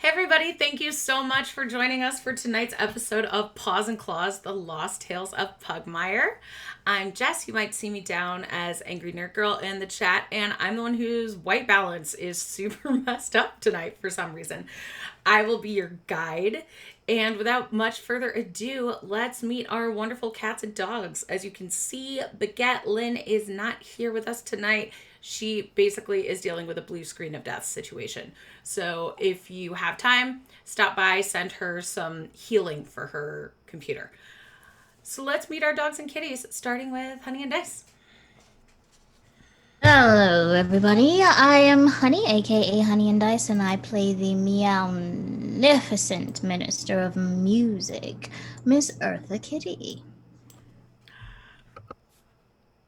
Hey everybody, thank you so much for joining us for tonight's episode of Paws and Claws, The Lost Tales of Pugmire. I'm Jess. You might see me down as Angry Nerd Girl in the chat, and I'm the one whose white balance is super messed up tonight for some reason. I will be your guide, and without much further ado, let's meet our wonderful cats and dogs. As you can see, Baguette Lynn is not here with us tonight. She basically is dealing with a blue screen of death situation. So if you have time, stop by, send her some healing for her computer. So let's meet our dogs and kitties, starting with Honey and Dice. Hello, everybody. I am Honey, aka Honey and Dice, and I play the meownificent Minister of Music, Miss Eartha Kitty.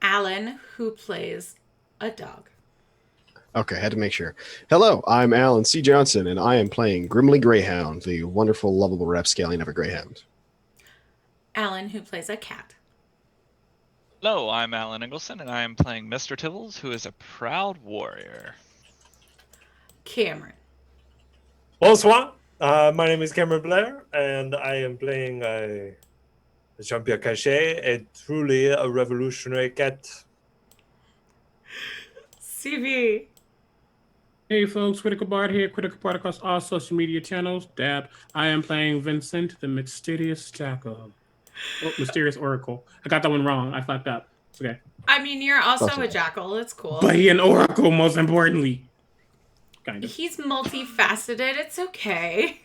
Alan, who plays a dog. Okay, had to make sure. Hello, I'm Alan C. Johnson, and I am playing Grimly Greyhound, the wonderful, lovable rapscallion of a greyhound. Alan, who plays a cat. Hello, I'm Alan Ingleson, and I am playing Mr. Tibbles, who is a proud warrior. Cameron. Bonsoir. My name is Cameron Blair, and I am playing Jean-Pierre Cachet, a truly a revolutionary cat. CB. Hey folks, Critical Bard here, Critical Bard across all social media channels, Dab. I am playing Vincent, the Mysterious Jackal. Oh, Mysterious Oracle. I got that one wrong. I fucked up. It's okay. I mean, you're also a jackal. It's cool. But he an Oracle, most importantly. Kind of. He's multifaceted. It's okay.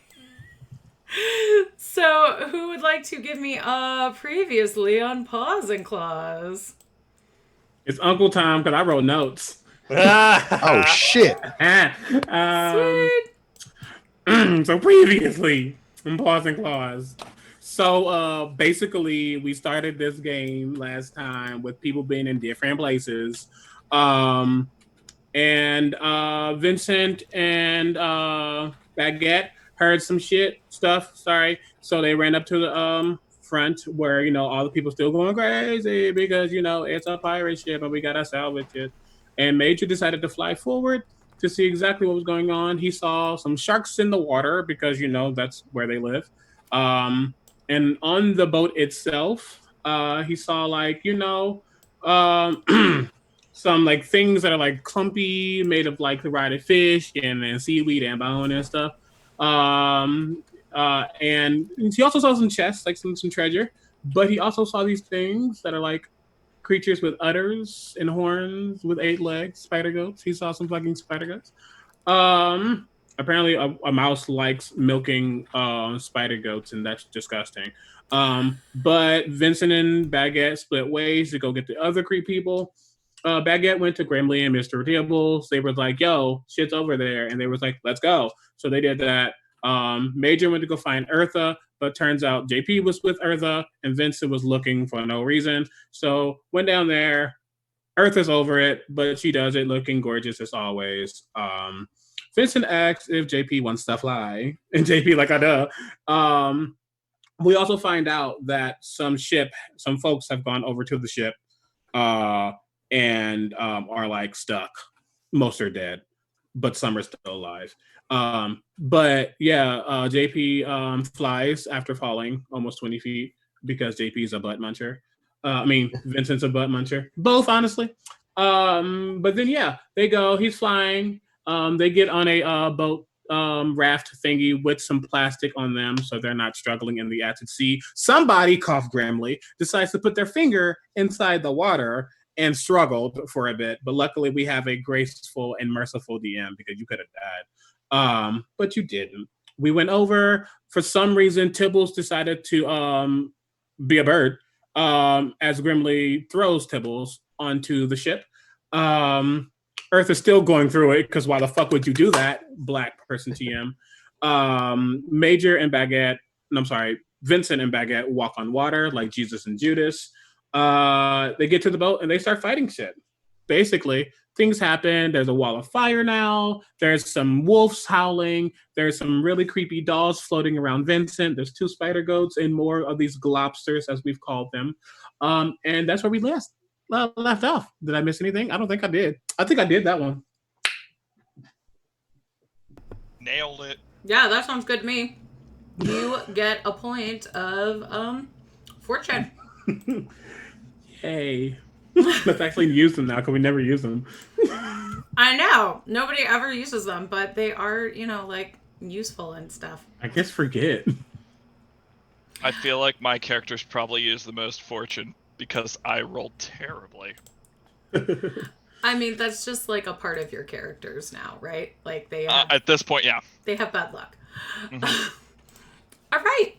So, who would like to give me previously on Paws and Claws? It's Uncle Tom, because I wrote notes. Oh, shit. Sweet. So previously in Paws and Claws. So basically we started this game last time with people being in different places. And Vincent and Baguette heard some stuff. So they ran up to the front where, all the people still going crazy because, it's a pirate ship and we got to salvage it. And Major decided to fly forward to see exactly what was going on. He saw some sharks in the water because, that's where they live. And on the boat itself, he saw some like things that are like clumpy, made of like the rotted fish and seaweed and bone and stuff. And he also saw some chests, like some treasure. But he also saw these things that are like creatures with udders and horns with 8 legs, spider goats. He saw some fucking spider goats. Apparently a mouse likes milking spider goats, and that's disgusting. But Vincent and Baguette split ways to go get the other creep people. Baguette went to Grimly and Mr. Tibbles. They were like, yo, shit's over there. And they was like, let's go. So they did that. Major went to go find Eartha, but turns out JP was with Eartha and Vincent was looking for no reason. So went down there. Eartha's over it, but she does it looking gorgeous as always. Vincent asks if JP wants to fly, and JP like, I know. We also find out that some folks have gone over to the ship and are like stuck. Most are dead, but some are still alive. But yeah, JP flies after falling almost 20 feet because JP's a butt muncher. Vincent's a butt muncher. Both, honestly. But then, yeah, they go. He's flying. They get on a boat raft thingy with some plastic on them so they're not struggling in the acid sea. Somebody, cough grimly, decides to put their finger inside the water and struggled for a bit. But luckily, we have a graceful and merciful DM because you could have died. But you didn't. We went over. For some reason, Tibbles decided to be a bird as Grimly throws Tibbles onto the ship. Earth is still going through it because why the fuck would you do that, black person TM? Major and Baguette, Vincent and Baguette walk on water like Jesus and Judas. They get to the boat and they start fighting shit. Basically, things happen. There's a wall of fire now. There's some wolves howling. There's some really creepy dolls floating around Vincent. There's 2 spider goats and more of these globsters, as we've called them. And that's where we left off. Did I miss anything? I don't think I did. I think I did that one. Nailed it. Yeah, that sounds good to me. You get a point of fortune. Yay. Let's actually use them now because we never use them. I know. Nobody ever uses them, but they are, like useful and stuff. I guess forget. I feel like my characters probably use the most fortune because I rolled terribly. I mean, that's just like a part of your characters now, right? Like they have, At this point, yeah. they have bad luck. Mhm. All right.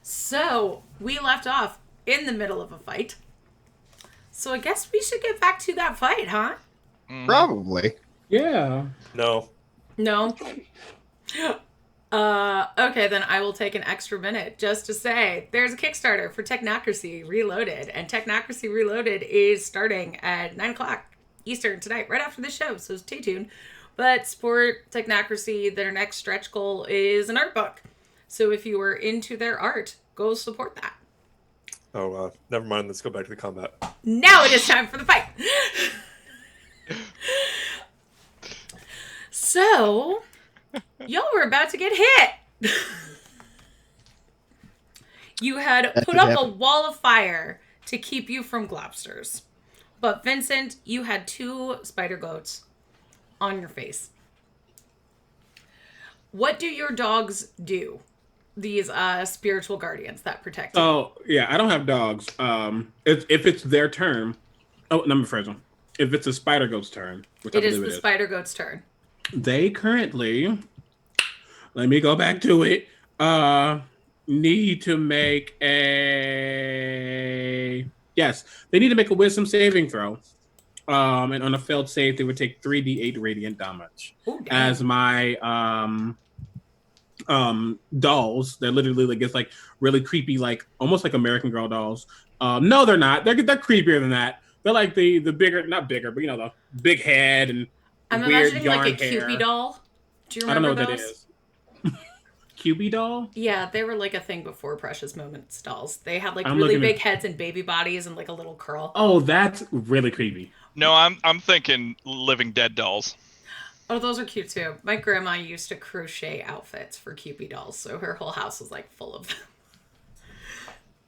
So we left off in the middle of a fight. So I guess we should get back to that fight, huh? Mhm. Probably. Yeah. No. No. Okay, then I will take an extra minute just to say there's a Kickstarter for Technocracy Reloaded, and Technocracy Reloaded is starting at 9 o'clock Eastern tonight, right after the show, so stay tuned. But support Technocracy. Their next stretch goal is an art book. So if you are into their art, go support that. Oh, never mind. Let's go back to the combat. Now it is time for the fight. So, y'all were about to get hit. You had put up a wall of fire to keep you from globsters. But Vincent, you had 2 spider goats on your face. What do your dogs do? These spiritual guardians that protect you. Oh, yeah, I don't have dogs. If it's their turn, number first one. If it's a spider goat's turn, which It I is believe the spider goat's turn. they currently, let me go back to it, need to make they need to make a wisdom saving throw. And on a failed save, they would take 3d8 radiant damage. Ooh, damn. As my dolls, they're literally like, it's like really creepy, like almost like American Girl dolls. No, they're not. They're creepier than that. They're like the bigger, not bigger, but the big head and I'm weird imagining yarn like a hair. Cupid doll. Do you I don't remember know what those? that is. Cupid doll? Yeah, they were like a thing before Precious Moments dolls. They had like I'm really looking big at- heads and baby bodies and like a little curl. Oh, that's really creepy. No, I'm thinking Living Dead dolls. Oh, those are cute too. My grandma used to crochet outfits for Cupid dolls, so her whole house was like full of them.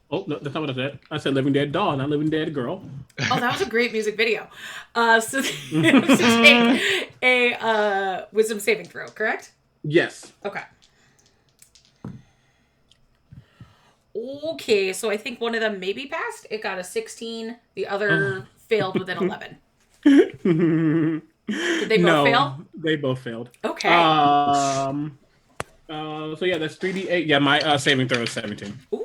Oh, no, that's not what I said. I said Living Dead doll, not Living Dead girl. Oh, that was a great music video. So they have to take a wisdom saving throw, correct? Yes. Okay. Okay, so I think one of them maybe passed. It got a 16. The other failed with an 11. Did they both fail? They both failed. Okay. So yeah, that's 3d8. Yeah, my saving throw is 17. Ooh.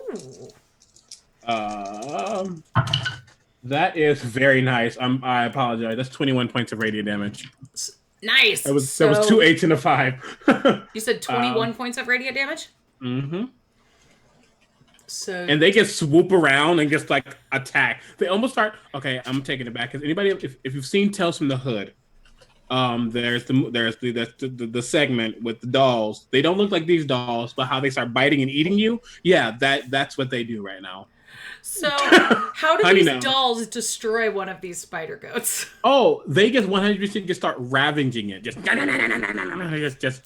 That is very nice. I apologize. That's 21 points of radiant damage. Nice. There was 2 8s and a 5. You said 21 points of radiant damage? Mm-hmm. So And they just swoop around and just like attack. They almost start. Okay, I'm taking it back. Because anybody, if you've seen Tales from the Hood, there's the segment with the dolls. They don't look like these dolls, but how they start biting and eating you. Yeah, that's what they do right now. So how do Honey, these no. dolls destroy one of these spider goats? Oh, they just 100% just start ravaging it, just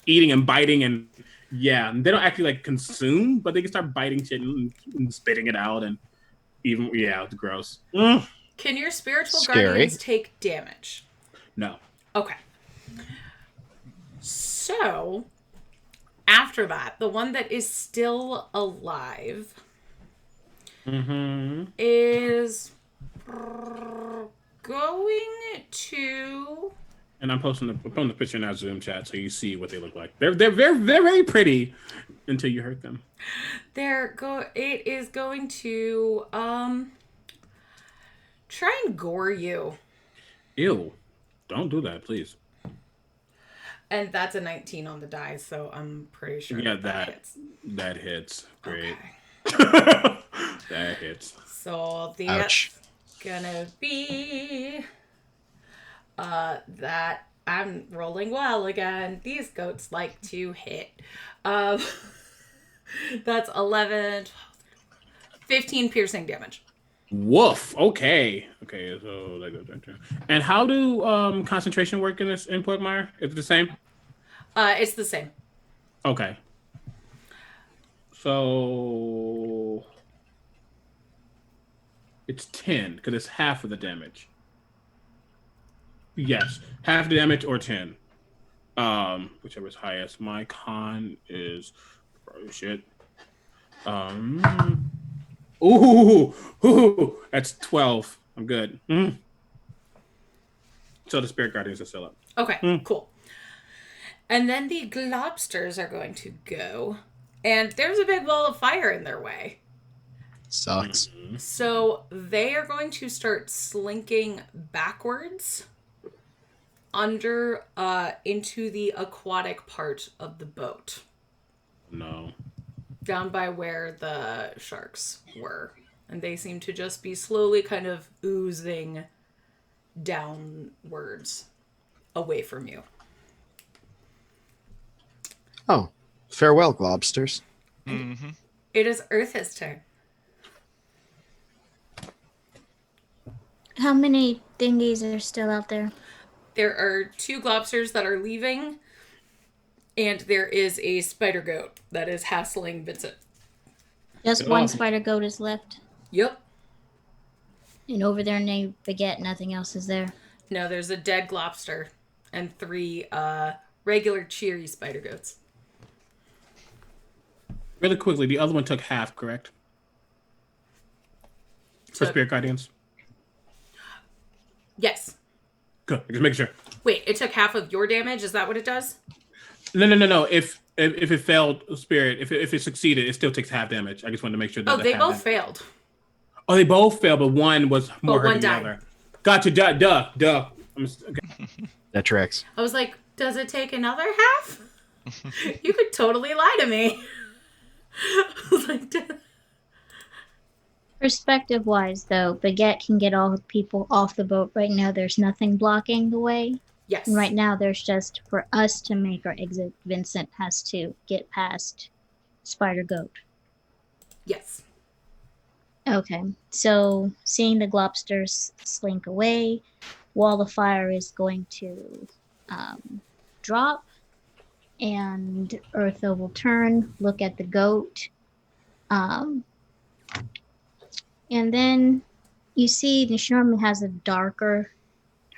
eating and biting, and yeah, they don't actually like consume, but they can start biting shit and spitting it out, and even it's gross. Can your spiritual Scary. guardians take damage? No. Okay. So after that, the one that is still alive is going to. And I'm posting the picture in our Zoom chat so you see what they look like. They're very pretty until you hurt them. It is going to try and gore you. Ew! Don't do that, please. And that's a 19 on the die, so I'm pretty sure that hits. That hits. Great. Okay. That hits. So that's Ouch. gonna be that I'm rolling well again. These goats like to hit. That's 11, 15 piercing damage. Woof. Okay. So that goes right there. And how do concentration work in Pugmire? Is it the same? It's the same. Okay. So it's 10 because it's half of the damage. Yes, half the damage or 10. Whichever is highest. My con is shit. Ooh, that's 12. I'm good. So the spirit guardians are still up. Okay, cool. And then the globsters are going to go, and there's a big wall of fire in their way. Sucks. So they are going to start slinking backwards under into the aquatic part of the boat. No. Down by where the sharks were. And they seem to just be slowly kind of oozing downwards away from you. Oh, farewell, globsters. Mm-hmm. It is Earth's turn. How many dinghies are still out there? There are 2 globsters that are leaving, and there is a spider goat that is hassling Vincent. Just Get one off. spider goat is left. Yep. And over there in the baguette, nothing else is there. No, there's a dead globster and 3 regular cheery spider goats. Really quickly, the other one took half, correct? For Took- spirit guardians. Yes. Good. Just make sure. Wait, it took half of your damage? Is that what it does? No. If it failed spirit, if it succeeded, it still takes half damage. I just wanted to make sure that. Oh, they both failed. Oh, they both failed, but one was more one hurt than the died. other. Gotcha. Duh. Okay. That tracks. I was like, does it take another half? You could totally lie to me. I was like, Perspective wise, though, baguette can get all the people off the boat. Right now, there's nothing blocking the way. yes. And right now, there's just for us to make our exit. Vincent has to get past Spider Goat. Yes. Okay, so seeing the globsters slink away, wall of fire is going to drop, and Eartha will turn, look at the goat, and then you see Nishnarma has a darker.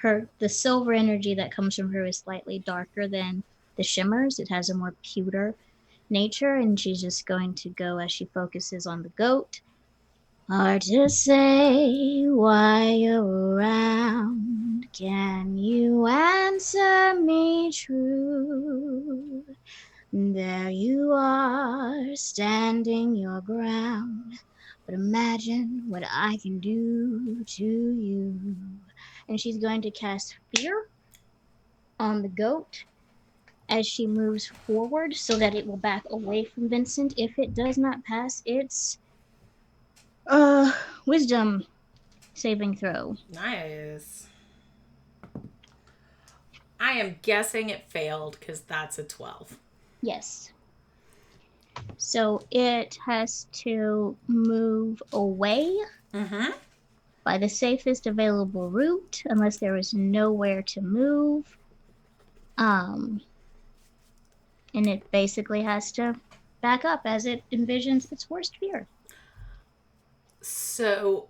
The silver energy that comes from her is slightly darker than the shimmers. It has a more pewter nature, and she's just going to go as she focuses on the goat. Hard to say why you're around. Can you answer me true? There you are, standing your ground. But imagine what I can do to you. And she's going to cast Fear on the goat as she moves forward so that it will back away from Vincent. If it does not pass its wisdom saving throw. Nice. I am guessing it failed because that's a 12. Yes. So it has to move away Mm-hmm. by the safest available route unless there is nowhere to move. And it basically has to back up as it envisions its worst fear. So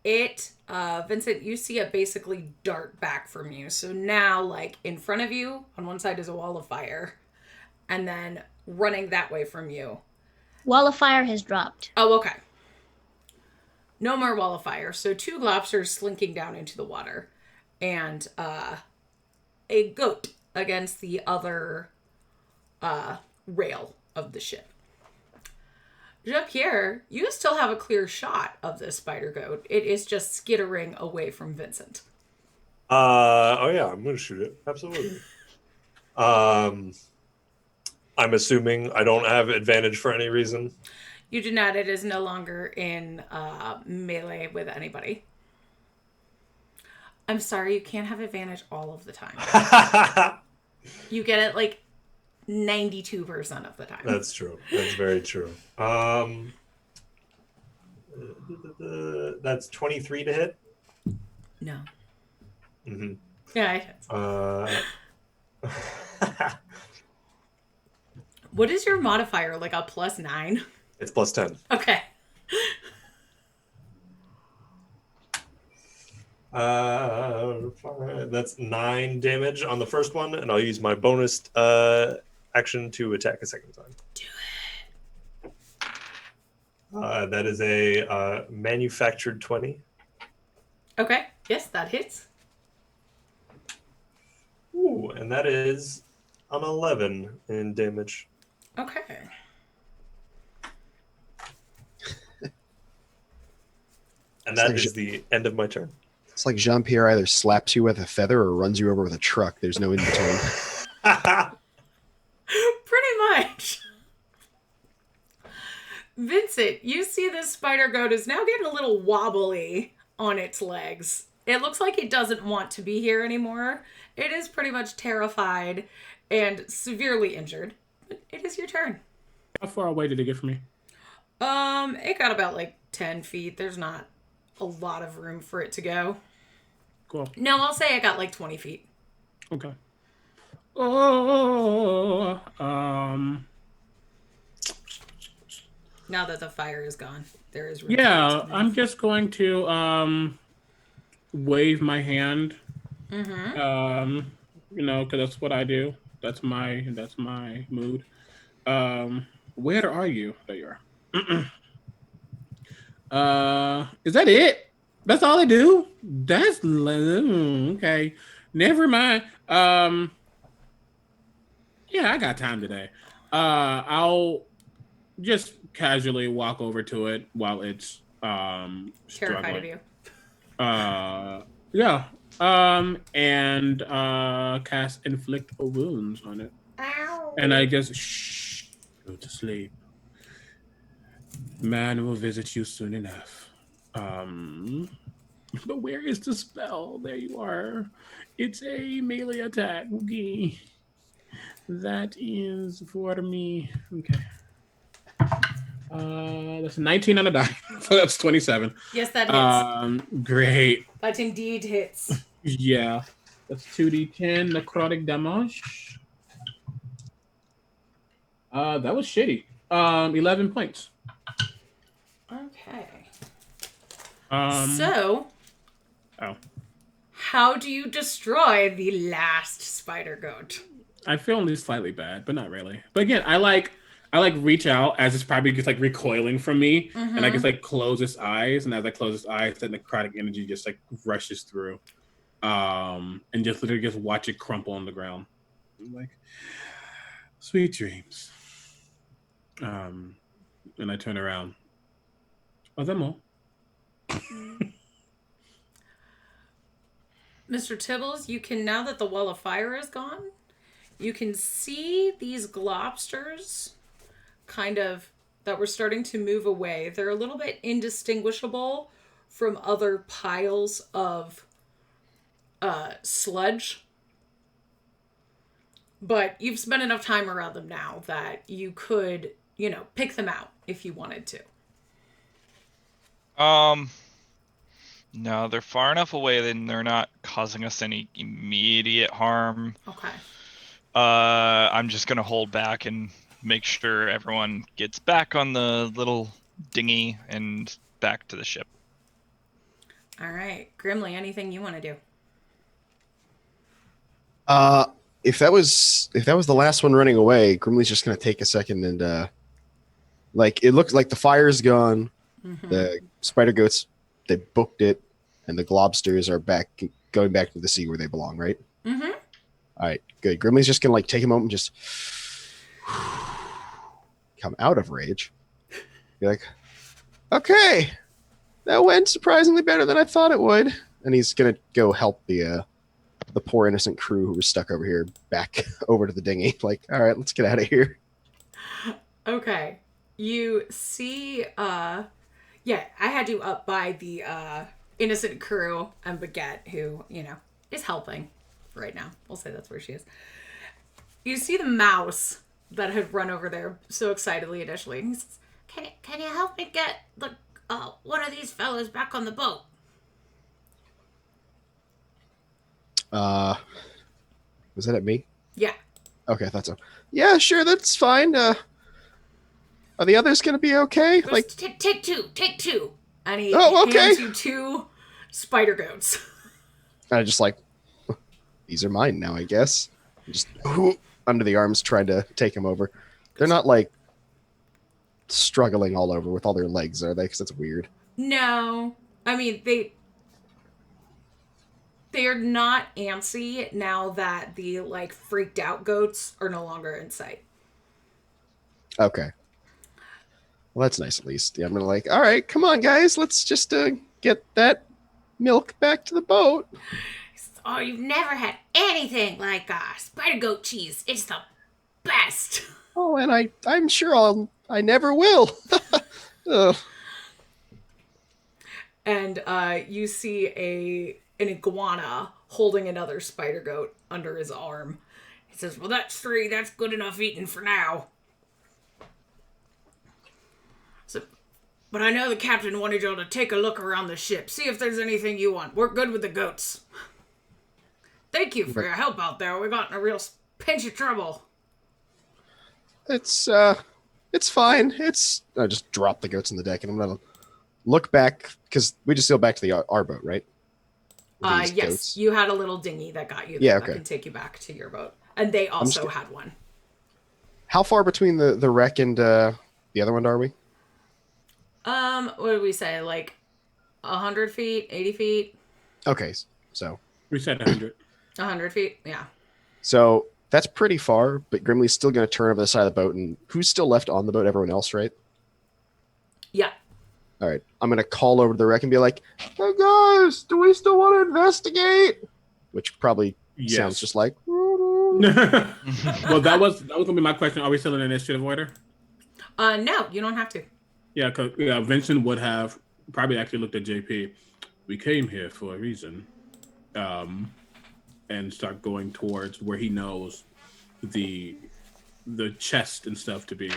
it, Vincent, you see it basically dart back from you. So now, like, in front of you, on one side is a wall of fire. And then running that way from you. Wall of fire has dropped. Oh, okay. No more wall of fire. So 2 globsters slinking down into the water. And a goat against the other rail of the ship. Jean-Pierre, you still have a clear shot of this spider goat. It is just skittering away from Vincent. Oh yeah, I'm gonna shoot it. Absolutely. I'm assuming I don't have advantage for any reason. You do not. It is no longer in melee with anybody. I'm sorry, you can't have advantage all of the time. You get it like 92% of the time. That's true. That's very true. That's 23 to hit. No. Mm-hmm. Yeah, it hits. What is your modifier? Like a +9? It's +10. Okay. That's 9 damage on the first one, and I'll use my bonus action to attack a second time. Do it. That is a manufactured 20. Okay. Yes, that hits. Ooh, and that is an 11 in damage. Okay. And that is the end of my turn. It's like Jean-Pierre either slaps you with a feather or runs you over with a truck. There's no in between. Pretty much. Vincent, you see this spider goat is now getting a little wobbly on its legs. It looks like it doesn't want to be here anymore. It is pretty much terrified and severely injured. But it is your turn. How far away did it get from me? It got about like 10 feet. There's not a lot of room for it to go. Cool. No, I'll say it got like 20 feet. Okay. Oh, Now that the fire is gone, there is room. yeah, I'm just going to wave my hand. Mm-hmm. You know, because that's what I do. That's my mood. Where are you? There you are. Is that it? That's all I do? That's okay. Never mind. Yeah, I got time today. I'll just casually walk over to it while it's Terrified struggling. of you. Yeah. And cast inflict wounds on it. Ow. And I just go to sleep. Man will visit you soon enough. But where is the spell? There you are. It's a melee attack. Okay. That is for me. Okay. That's 19 on a die. So that's 27. Yes, that hits. Great. That indeed hits. Yeah. That's 2d10 necrotic damage. That was shitty. 11 points. Okay. Oh. How do you destroy the last spider goat? I feel only slightly bad, but not really. But again, I like reach out as it's probably just like recoiling from me, and I just like close its eyes, and as I close its eyes, that necrotic energy just like rushes through, and just literally just watch it crumple on the ground. I'm like, sweet dreams. And I turn around. Oh, that more. Mr. Tibbles, you can, now that the wall of fire is gone, you can see these globsters kind of that were starting to move away. They're a little bit indistinguishable from other piles of sludge. But you've spent enough time around them now that you could, pick them out if you wanted to. No, they're far enough away that they're not causing us any immediate harm. Okay. I'm just gonna hold back and make sure everyone gets back on the little dinghy and back to the ship. All right. Grimly, anything you want to do? If that was the last one running away, Grimly's just gonna take a second and it looks like the fire's gone. Mm-hmm. The spider goats, they booked it, and the globsters are going back to the sea where they belong, right? Mm-hmm. All right, good. Grimly's just gonna take a moment and just come out of rage. Be like, okay, that went surprisingly better than I thought it would. And he's gonna go help the poor innocent crew who was stuck over here back over to the dinghy. Like, all right, let's get out of here. Okay. You see, I had you up by the innocent crew and Baguette, who, is helping right now. We'll say that's where she is. You see the mouse that had run over there so excitedly initially. He says, can you help me get the one of these fellas back on the boat? Was that at me? Yeah. Okay, I thought so. Yeah, sure, that's fine. Are the others gonna be okay? Like, Take two. And he oh, okay. hands you 2 spider goats. I just like, these are mine now, I guess. Just under the arms, trying to take him over. They're not like struggling all over with all their legs, are they? Because that's weird. No. I mean, they are not antsy now that the like freaked out goats are no longer in sight. Okay. Well, that's nice at least. Yeah, I'm gonna like, all right, come on, guys, let's just get that milk back to the boat. Oh, you've never had anything like spider goat cheese. It's the best. Oh, and I'm sure I never will. Ugh. And you see an iguana holding another spider goat under his arm. He says, well, that's 3. That's good enough eating for now. So, but I know the captain wanted y'all to take a look around the ship. See if there's anything you want. We're good with the goats. Thank you for your help out there. We got in a real pinch of trouble. It's fine. I just drop the goats in the deck, and I'm gonna look back because we just sailed back to the our boat, right? Yes, goats. you had a little dinghy that got you there. Yeah, That okay. can take you back to your boat, and they also had one. How far between the wreck and the other one are we? What did we say? Like 100 feet, 80 feet, Okay, so We said 100. 100 feet. Yeah. so that's pretty far, but Grimly's still gonna turn over the side of the boat, and who's still left on the boat? Everyone else, right? Yeah. All right, I'm gonna call over to the wreck and be like, "Hey guys, do we still want to investigate?" Which probably sounds just like. Well, that was gonna be my question. Are we still in initiative order? No, you don't have to. Yeah, because Vincent would have probably actually looked at JP. We came here for a reason, and start going towards where he knows the chest and stuff to be.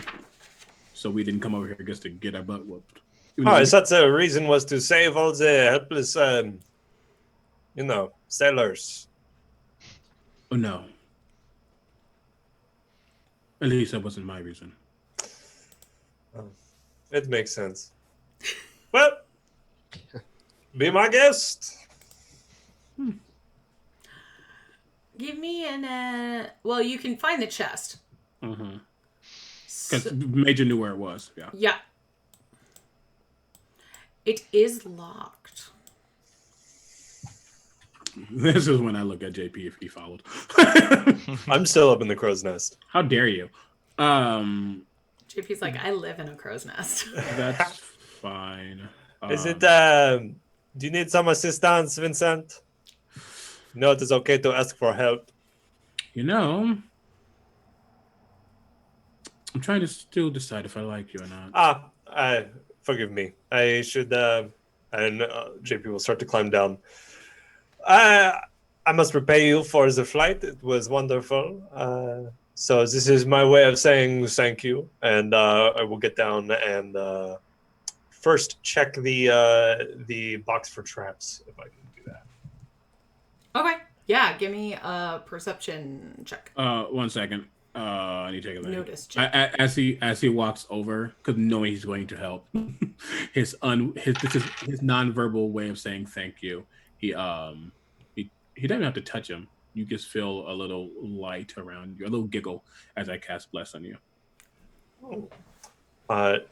So we didn't come over here just to get our butt whooped. I thought the reason was to save all the helpless, sailors. Oh no. At least that wasn't my reason. It makes sense. Well, be my guest. Give me well, you can find the chest. Mm-hmm. Because Major knew where it was. Yeah. Yeah. It is locked. This is when I look at JP if he followed. I'm still up in the crow's nest. How dare you? JP's like, I live in a crow's nest. That's fine. Is it, do you need some assistance, Vincent? No, it is okay to ask for help. I'm trying to still decide if I like you or not. Forgive me. I should, and JP will start to climb down. I must repay you for the flight. It was wonderful. So this is my way of saying thank you. And I will get down and first check the box for traps, if I can do that. Okay. Yeah, give me a perception check. 1 second. I need to take a look. Notice check. As he walks over, because knowing he's going to help, his nonverbal way of saying thank you. He doesn't have to touch him. You just feel a little light around you, a little giggle as I cast bless on you.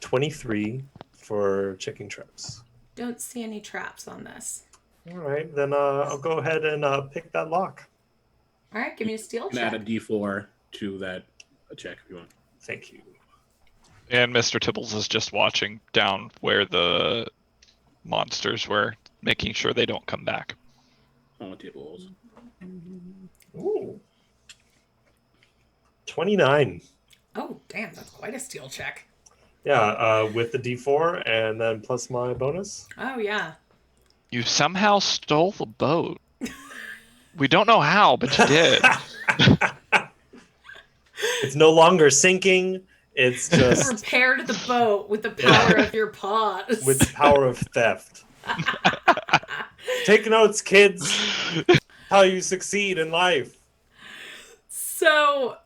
23 for checking traps. Don't see any traps on this. All right, then I'll go ahead and pick that lock. All right, give me a steal And check. add a D4 to that check if you want. Thank you. And Mr. Tibbles is just watching down where the monsters were, making sure they don't come back. Oh, tables. Ooh. 29. Oh, damn, that's quite a steal check. Yeah, with the D4 and then plus my bonus. Oh, yeah. You somehow stole the boat. We don't know how, but you did. It's no longer sinking. It's just Repaired the boat with the power of your paws. with the power of theft. Take notes, kids. How you succeed in life. So,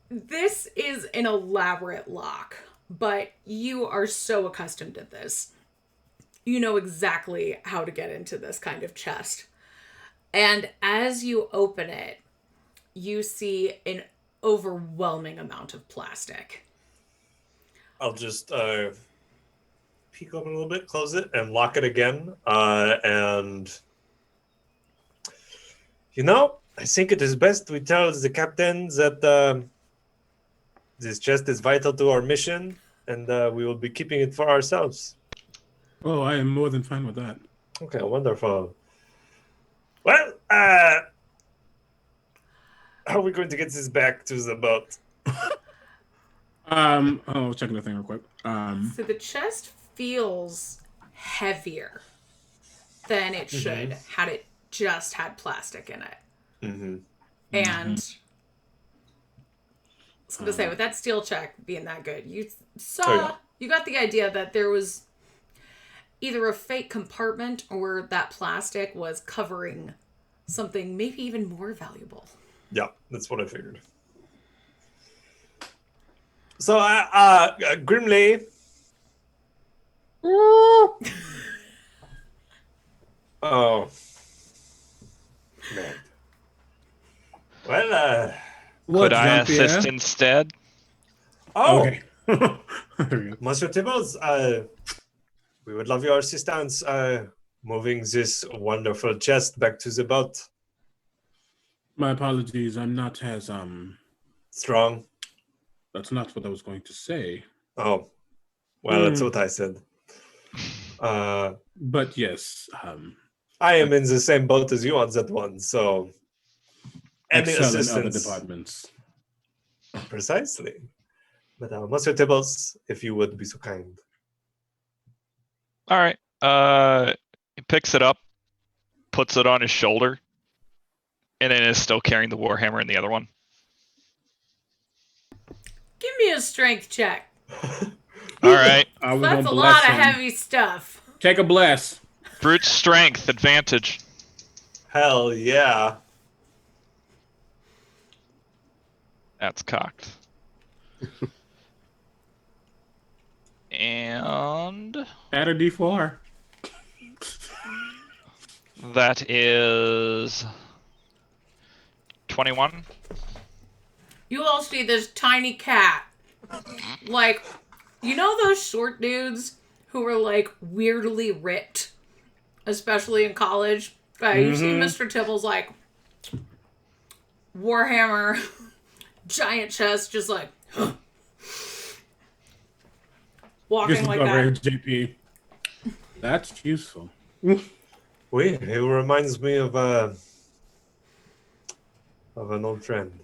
This is an elaborate lock, but you are so accustomed to this. You know exactly how to get into this kind of chest. And as you open it, you see an overwhelming amount of plastic. I'll just peek open a little bit, close it, and lock it again. And I think it is best we tell the captain that this chest is vital to our mission, and we will be keeping it for ourselves. Oh, I am more than fine with that. Okay, wonderful. Well, how are we going to get this back to the boat? Checking the thing real quick. So the chest feels heavier than it should had it just had plastic in it. And I was going to say, with that steel check being that good, you got the idea that there was either a fake compartment or that plastic was covering something maybe even more valuable. Yeah, that's what I figured. So, Grimly. Oh, man. Well, Could I assist instead? Oh, okay. Monsieur Tibbles, we would love your assistance moving this wonderful chest back to the boat. My apologies. I'm not as Strong. That's not what I was going to say. Oh, well, that's what I said. But yes, I am in the same boat as you on that one, so any excel in assistance. other departments. Precisely. But Monsieur Tibbles, if you would be so kind. All right. He picks it up, puts it on his shoulder, and then is still carrying the warhammer in the other one. Give me a strength check. All right. That's a lot of heavy stuff. Take a bless. Brute strength advantage. Hell yeah. That's cocked. And add a D4. That is 21. You all see this tiny cat. Like, you know those short dudes who were like weirdly ripped, especially in college? You see Mr. Tibble's like warhammer, giant chest, just like walking like that. JP. That's useful. It reminds me of an old friend.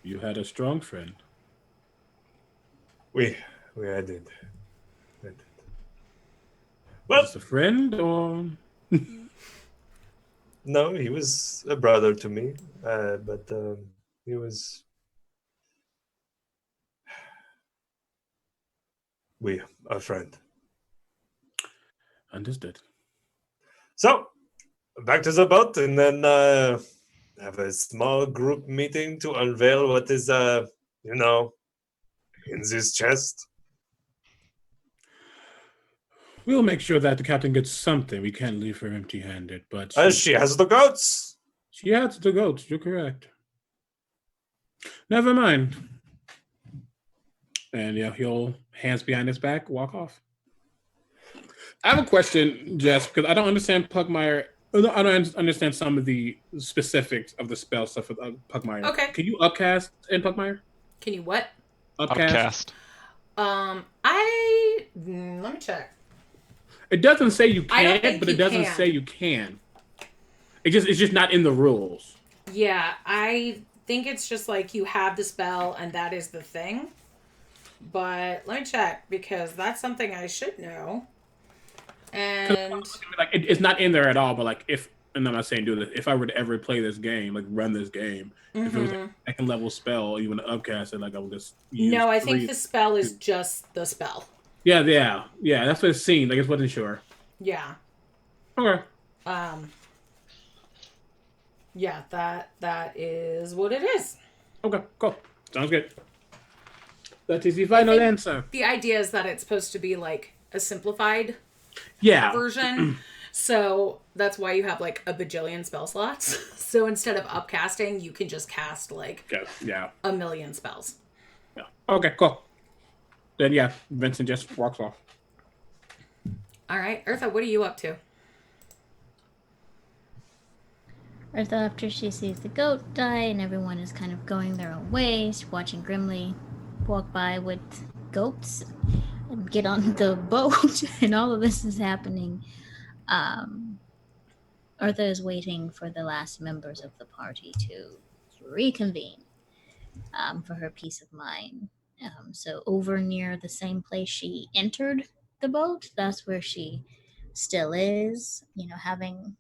You had a strong friend. I did. Well, just a friend, or no, he was a brother to me, but he was. A friend. Understood. So, back to the boat, and then have a small group meeting to unveil what is, in this chest. We'll make sure that the captain gets something. We can't leave her empty-handed, but She has the goats. She has the goats. You're correct. Never mind. And yeah, he'll hands behind his back, walk off. I have a question, Jess, because I don't understand Pugmire. I don't understand some of the specifics of the spell stuff with Pugmire. Okay. Can you upcast in Pugmire? Can you what? Upcast. Let me check. It doesn't say you can't, but it doesn't can. say you can. It's just not in the rules. Yeah, I think it's just like you have the spell and that is the thing. But let me check because that's something I should know. And like it's not in there at all. But like and I'm not saying do this. If I were to ever play this game, like run this game, if it was like a second level spell, you want to upcast it, like I would just. No, I think the spell is just the spell. Yeah. That's what it seemed. I just wasn't sure. Yeah. Okay. Yeah, that is what it is. Okay, cool. Sounds good. That is the final answer. The idea is that it's supposed to be like a simplified Yeah. version. So that's why you have like a bajillion spell slots. So instead of upcasting, you can just cast like a million spells. Yeah. Okay, cool. Then yeah, Vincent just walks off. All right, Eartha, what are you up to? Eartha, after she sees the goat die and everyone is kind of going their own ways, watching Grimly walk by with goats and get on the boat, and all of this is happening. Eartha is waiting for the last members of the party to reconvene for her peace of mind. So over near the same place she entered the boat, that's where she still is, having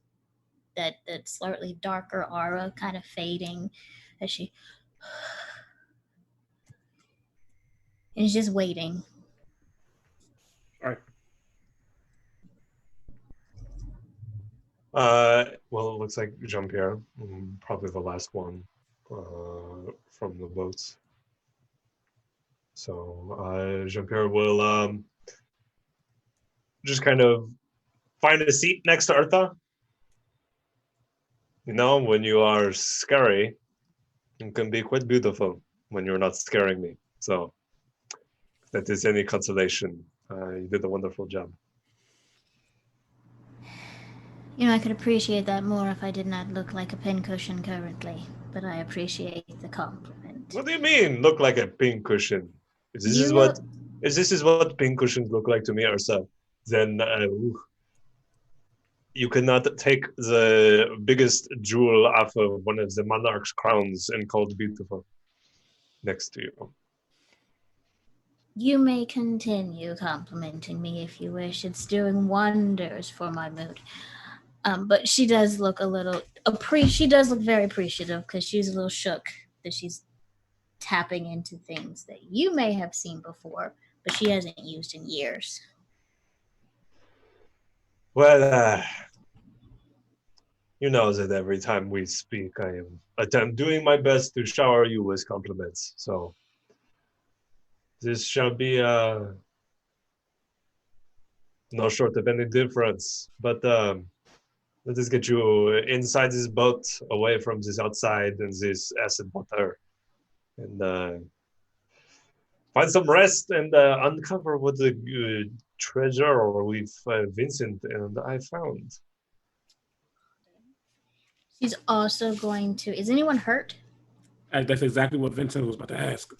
that slightly darker aura kind of fading as she and is just waiting. All right. Well, it looks like Jean-Pierre, probably the last one from the boats. So Jean-Pierre will just kind of find a seat next to Eartha. When you are scary, it can be quite beautiful when you're not scaring me. So if that is any consolation, you did a wonderful job. I could appreciate that more if I did not look like a pincushion currently, but I appreciate the compliment. What do you mean, look like a pincushion? If this is what pincushions look like to me, Ursa, then you cannot take the biggest jewel off of one of the monarch's crowns and call it beautiful next to you. You may continue complimenting me if you wish. It's doing wonders for my mood. But she does look she does look very appreciative because she's a little shook that she's tapping into things that you may have seen before, but she hasn't used in years. Well, you know that every time we speak, I am doing my best to shower you with compliments. So this shall be no short of any difference. But let us get you inside this boat, away from this outside and this acid water, and find some rest and uncover what the treasure we've Vincent and I found. She's also going to. Is anyone hurt? That's exactly what Vincent was about to ask.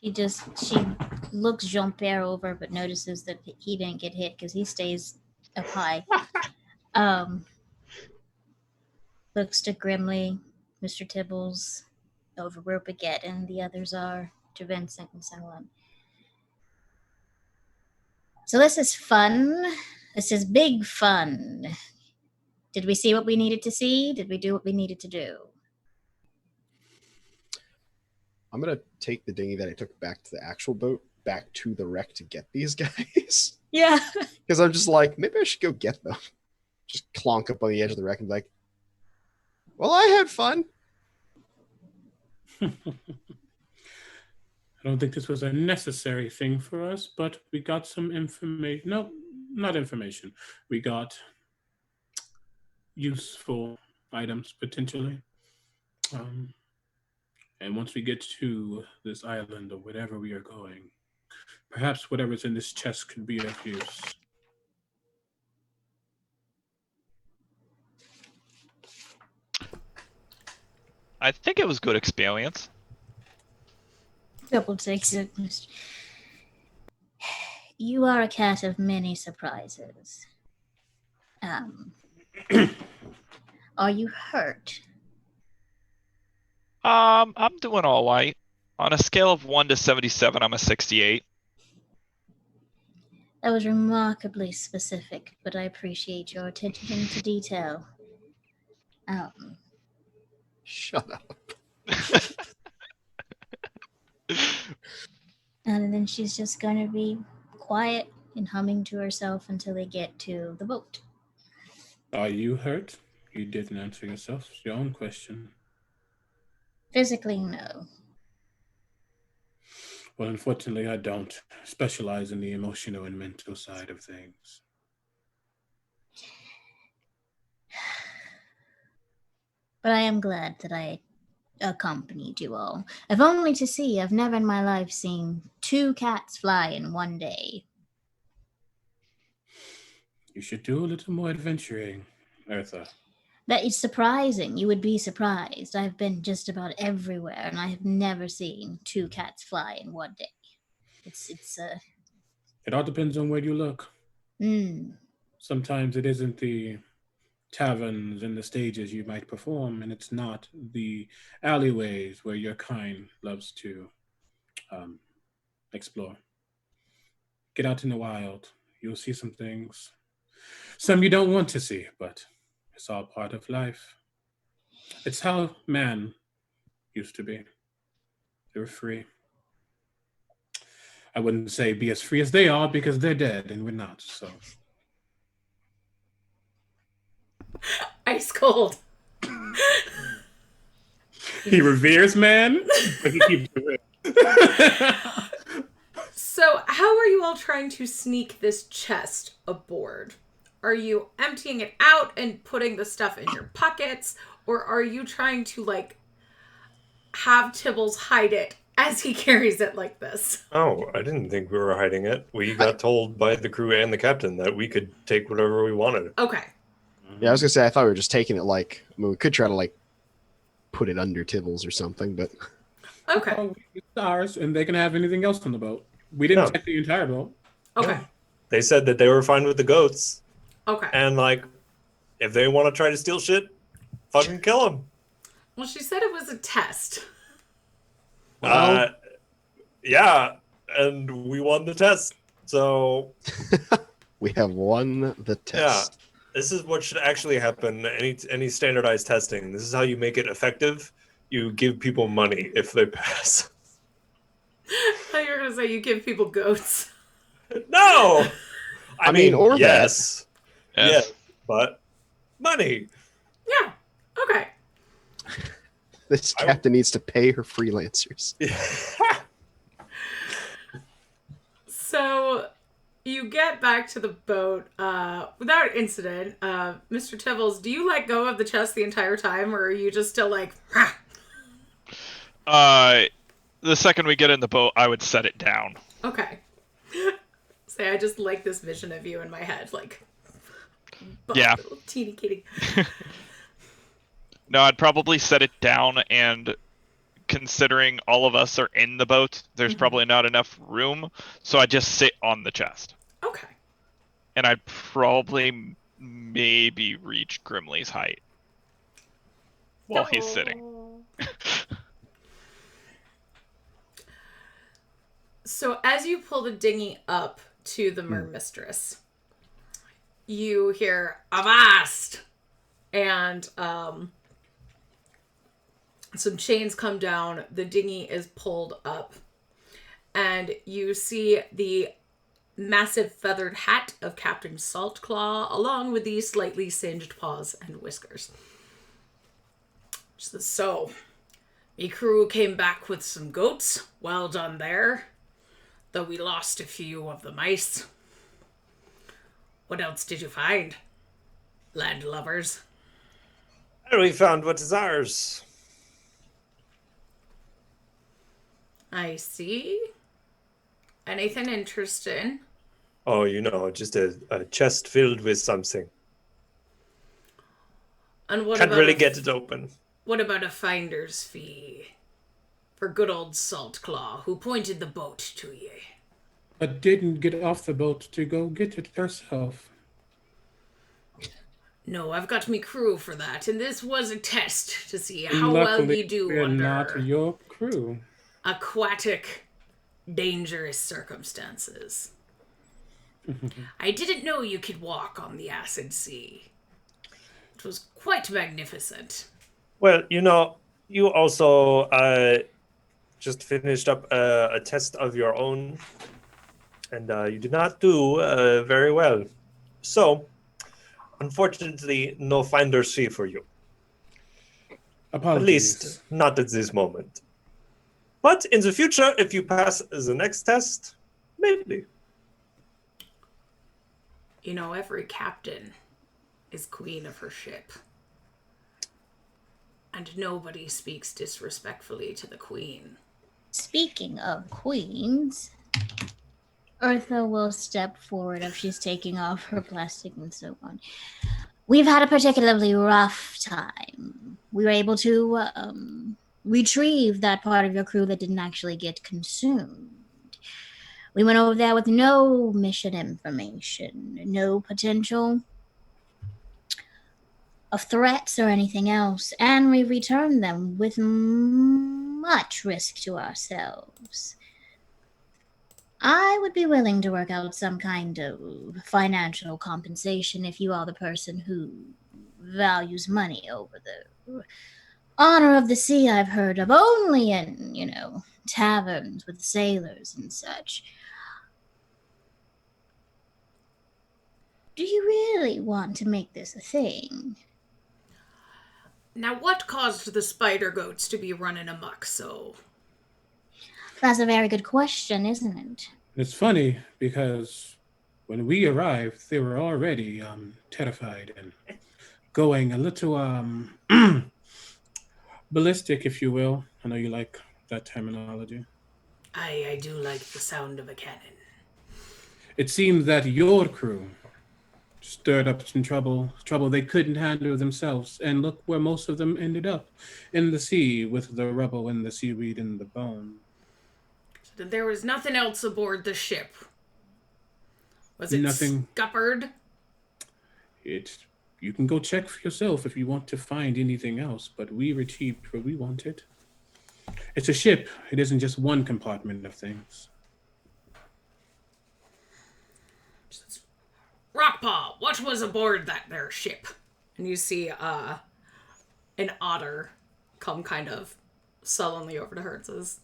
She looks Jean-Pierre over, but notices that he didn't get hit because he stays up high. Looks to Grimly, Mr. Tibbles, over where Baguette and the others are, to Vincent and so on. So this is fun. This is big fun. Did we see what we needed to see? Did we do what we needed to do? I'm going to take the dinghy that I took back to the actual boat back to the wreck to get these guys. Yeah. Because I'm just like, maybe I should go get them. Just clonk up on the edge of the wreck and be like, well, I had fun. I don't think this was a necessary thing for us, but we got some information. No, not information. We got useful items, potentially. And once we get to this island or whatever we are going, perhaps whatever's in this chest could be of use. I think it was good experience. Double takes it. You are a cat of many surprises. Are you hurt? I'm doing all right. On a scale of 1 to 77, I'm a 68. That was remarkably specific, but I appreciate your attention to detail. Shut up. And then she's just going to be quiet and humming to herself until they get to the boat. Are you hurt? You didn't answer your own question. Physically, no. Well, unfortunately, I don't specialize in the emotional and mental side of things. But I am glad that I accompanied you all. If only to see, I've never in my life seen 2 cats fly in one day. You should do a little more adventuring, Eartha. That is surprising. You would be surprised. I've been just about everywhere, and I have never seen 2 cats fly in one day. It's It all depends on where you look. Sometimes it isn't the taverns and the stages you might perform, and it's not the alleyways where your kind loves to explore. Get out in the wild. You'll see some things. Some you don't want to see, but it's all part of life. It's how man used to be. They were free. I wouldn't say be as free as they are because they're dead and we're not, so. Ice cold. He reveres man, but he keeps it. So, how are you all trying to sneak this chest aboard? Are you emptying it out and putting the stuff in your pockets? Or are you trying to, like, have Tibbles hide it as he carries it like this? Oh, I didn't think we were hiding it. We got told by the crew and the captain that we could take whatever we wanted. Okay. Yeah, I was gonna say I thought we were just taking it like we could try to like put it under Tibbles or something, but Okay. Oh, it's ours, and they can have anything else on the boat. We didn't No. check the entire boat. Okay. They said that they were fine with the goats, Okay. and like, if they want to try to steal shit, fucking kill them. Well, she said it was a test. Yeah, and we won the test. So we have won the test. this is what should actually happen. Any standardized testing. This is how you make it effective. You give people money if they pass. I thought you were gonna say you give people goats. No, I mean, or yes, Yes. yes, but money. Yeah. Okay. This captain needs to pay her freelancers. So you get back to the boat without incident. Mr. Tibbles, do you let go of the chest the entire time, or are you just still like, ah? The second we get in the boat, I would set it down. Okay. Say, I just like this vision of you in my head, like, Yeah. little teeny kitty. No, I'd probably set it down, and considering all of us are in the boat, there's probably not enough room, so I just sit on the chest. Okay. And I'd probably maybe reach Grimley's height while he's sitting. So as you pull the dinghy up to the Mermistress, you hear "Avast!" and some chains come down. The dinghy is pulled up, and you see the massive feathered hat of Captain Saltclaw, along with the slightly singed paws and whiskers. She says, "So, me crew came back with some goats. Well done there. Though we lost a few of the mice. What else did you find, landlubbers?" And we found what is ours. I see. Anything interesting? Oh, just a chest filled with something. And what Can't about really get it open. What about a finder's fee for good old Saltclaw, who pointed the boat to ye? But didn't get off the boat to go get it herself. No, I've got me crew for that, and this was a test to see how well Luckily, ye do we're under not your crew. aquatic, dangerous circumstances. I didn't know you could walk on the acid sea. It was quite magnificent. Well, you also just finished up a test of your own, and you did not do very well. So, unfortunately, no finder's fee for you. Apologies. At least, not at this moment. But in the future, if you pass the next test, maybe. You know, every captain is queen of her ship. And nobody speaks disrespectfully to the queen. Speaking of queens, Eartha will step forward if she's taking off her plastic and so on. We've had a particularly rough time. We were able to retrieve that part of your crew that didn't actually get consumed. We went over there with no mission information, no potential of threats or anything else, and we returned them with much risk to ourselves. I would be willing to work out some kind of financial compensation if you are the person who values money over the honor of the sea I've heard of only in, taverns with sailors and such. Do you really want to make this a thing? Now, what caused the spider goats to be running amok so? That's a very good question, isn't it? It's funny because when we arrived, they were already terrified and going a little ballistic, if you will. I know you like that terminology. I do like the sound of a cannon. It seemed that your crew stirred up some trouble they couldn't handle themselves, and look where most of them ended up, in the sea with the rubble and the seaweed and the bone. So there was nothing else aboard the ship. Was it Nothing. scuppered? You can go check for yourself if you want to find anything else, but we retrieved what we wanted. It's a ship. It isn't just one compartment of things. Rockpaw, what was aboard that there ship? And you see an otter come kind of sullenly over to her and says,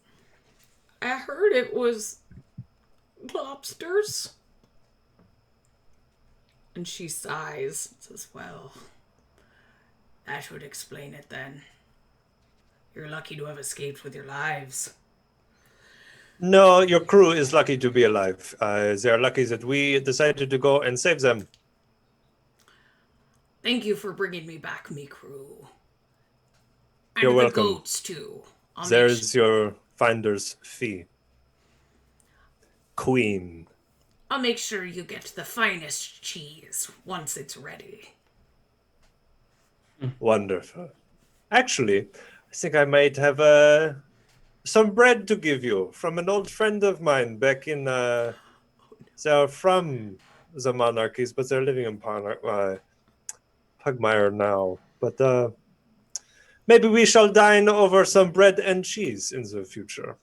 I heard it was lobsters. And she sighs and says, well, that would explain it then. You're lucky to have escaped with your lives. No, your crew is lucky to be alive. They are lucky that we decided to go and save them. Thank you for bringing me back, me crew. And You're the welcome. goats, too. There's your finder's fee. Queen. I'll make sure you get the finest cheese once it's ready. Wonderful. Actually, I think I might have some bread to give you from an old friend of mine back in... they're from the monarchies, but they're living in Pugmire now. But maybe we shall dine over some bread and cheese in the future.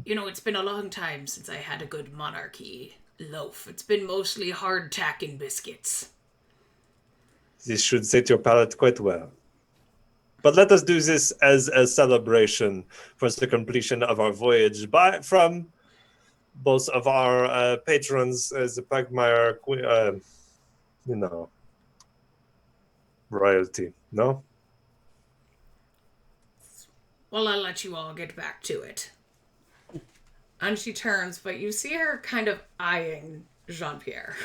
You know, it's been a long time since I had a good monarchy loaf. It's been mostly hardtack and biscuits. This should set your palate quite well. But let us do this as a celebration for the completion of our voyage from both of our patrons as the Pugmire, royalty, no? Well, I'll let you all get back to it. And she turns, but you see her kind of eyeing Jean-Pierre.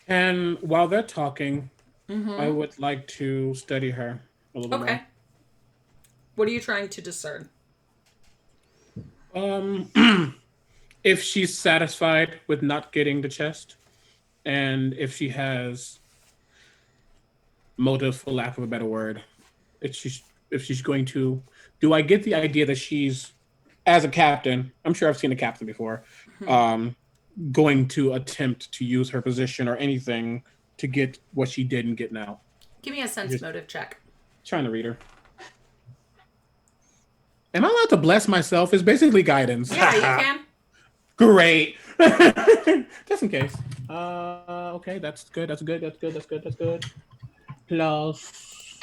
And while they're talking, I would like to study her a little more. Okay. What are you trying to discern? If she's satisfied with not getting the chest, and if she has motive, for lack of a better word, if she's going to, do I get the idea that she's, as a captain, I'm sure I've seen a captain before, going to attempt to use her position or anything to get what she didn't get now? Give me a sense motive check. Trying to read her. Am I allowed to bless myself? It's basically guidance. Yeah, you can. Great. Just in case. Okay, that's good. That's good. Plus,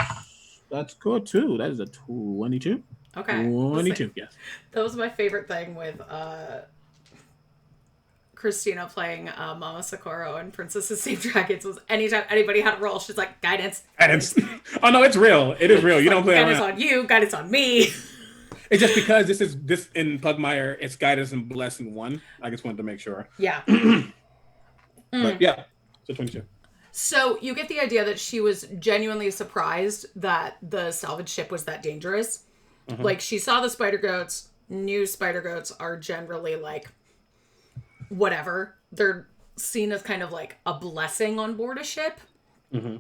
that's good too. That is a 22. Okay. 22, yes. That was my favorite thing with Christina playing Mama Socorro and Princesses Save Dragons was anytime anybody had a roll, she's like, guidance. Guidance. Oh no, it's real. It is real. You don't play guidance around. on you, guidance on me. It's just because this in Pugmire, it's guidance and blessing 1. I just wanted to make sure. Yeah. But yeah, so 22. So you get the idea that she was genuinely surprised that the salvage ship was that dangerous. Mm-hmm. Like, she saw the spider goats, knew spider goats are generally like, whatever. They're seen as kind of like a blessing on board a ship. Mm-hmm.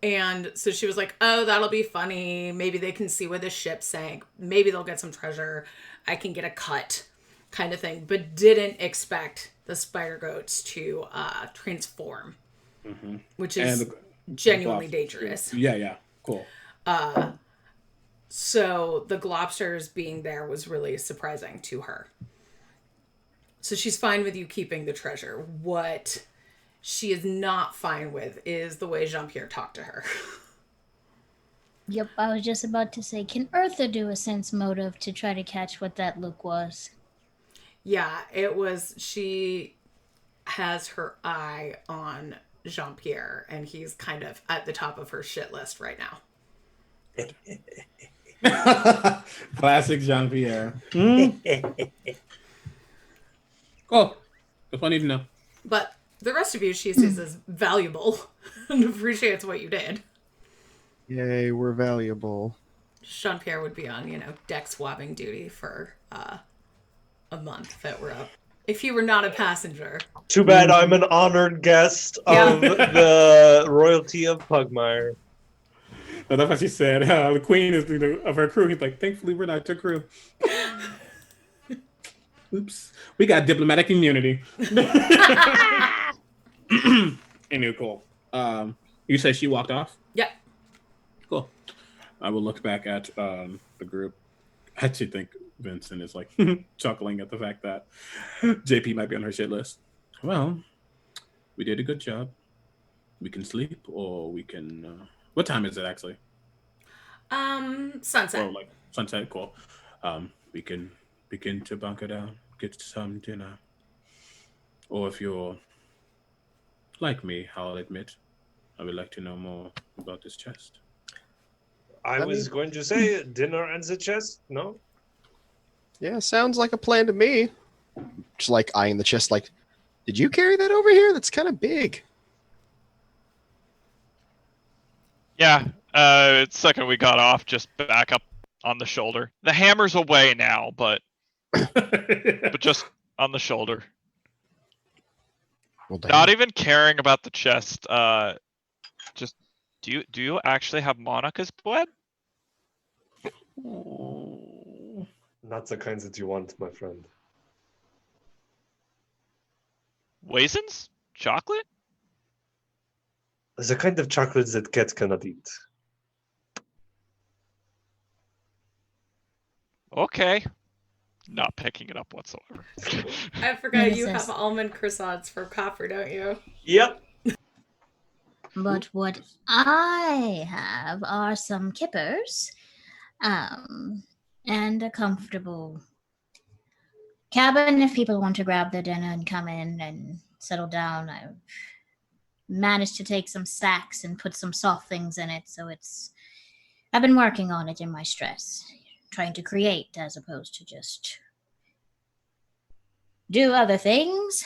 And so she was like, oh, that'll be funny. Maybe they can see where the ship sank. Maybe they'll get some treasure. I can get a cut kind of thing. But didn't expect the spider goats to transform. Mm-hmm. Which is genuinely dangerous. Yeah. Cool. So the globsters being there was really surprising to her. So she's fine with you keeping the treasure. What she is not fine with is the way Jean-Pierre talked to her. Yep, I was just about to say, can Eartha do a sense motive to try to catch what that look was? Yeah, it was, she has her eye on Jean-Pierre, and he's kind of at the top of her shit list right now. Classic Jean-Pierre. Cool. That's what I need to know. But the rest of you she sees as valuable and appreciates what you did. Yay, we're valuable. Jean-Pierre would be on, deck swabbing duty for a month if it were up. If you were not a passenger. Too bad I'm an honored guest of the royalty of Pugmire. No, that's what she said. The queen is of her crew. He's like, thankfully we're not your crew. Oops. We got diplomatic immunity. Anyway, cool. You say she walked off? Yep. Cool. I will look back at the group. I actually think Vincent is like chuckling at the fact that JP might be on her shit list. Well, we did a good job. We can sleep, or we can. What time is it actually? Sunset. Oh, like sunset. Cool. We can begin to bunker down, get some dinner, or if you're like me, I'll admit, I would like to know more about this chest. I was going to say dinner and the chest. No. Yeah, sounds like a plan to me. Just like eyeing the chest, like, did you carry that over here? That's kind of big. Yeah, second we got off, just back up on the shoulder. The hammer's away now, but just on the shoulder. Well, Not even caring about the chest. Just do you actually have Monica's blood? Not the kinds that you want, my friend. Raisins? Chocolate? The kind of chocolates that cats cannot eat. Okay. Not picking it up whatsoever. I forgot you have almond croissants for copper, don't you? Yep. But what I have are some kippers, and a comfortable cabin if people want to grab their dinner and come in and settle down. I've managed to take some sacks and put some soft things in it, so I've been working on it in my stress, trying to create as opposed to just do other things.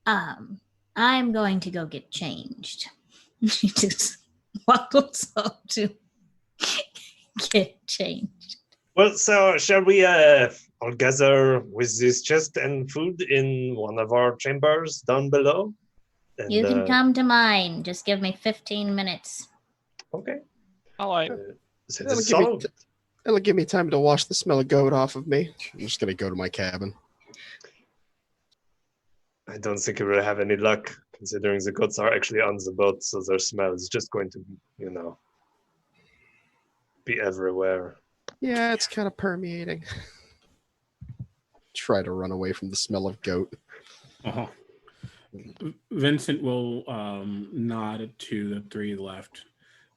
I'm going to go get changed. She just waddles up to get changed. Well, so shall we all gather with this chest and food in one of our chambers down below? And, You can come to mine. Just give me 15 minutes. Okay. All right. It'll give me time to wash the smell of goat off of me. I'm just going to go to my cabin. I don't think it will have any luck, considering the goats are actually on the boat, so their smell is just going to, be everywhere. Yeah, it's kind of permeating. Try to run away from the smell of goat. Uh-huh. Vincent will nod to the three left.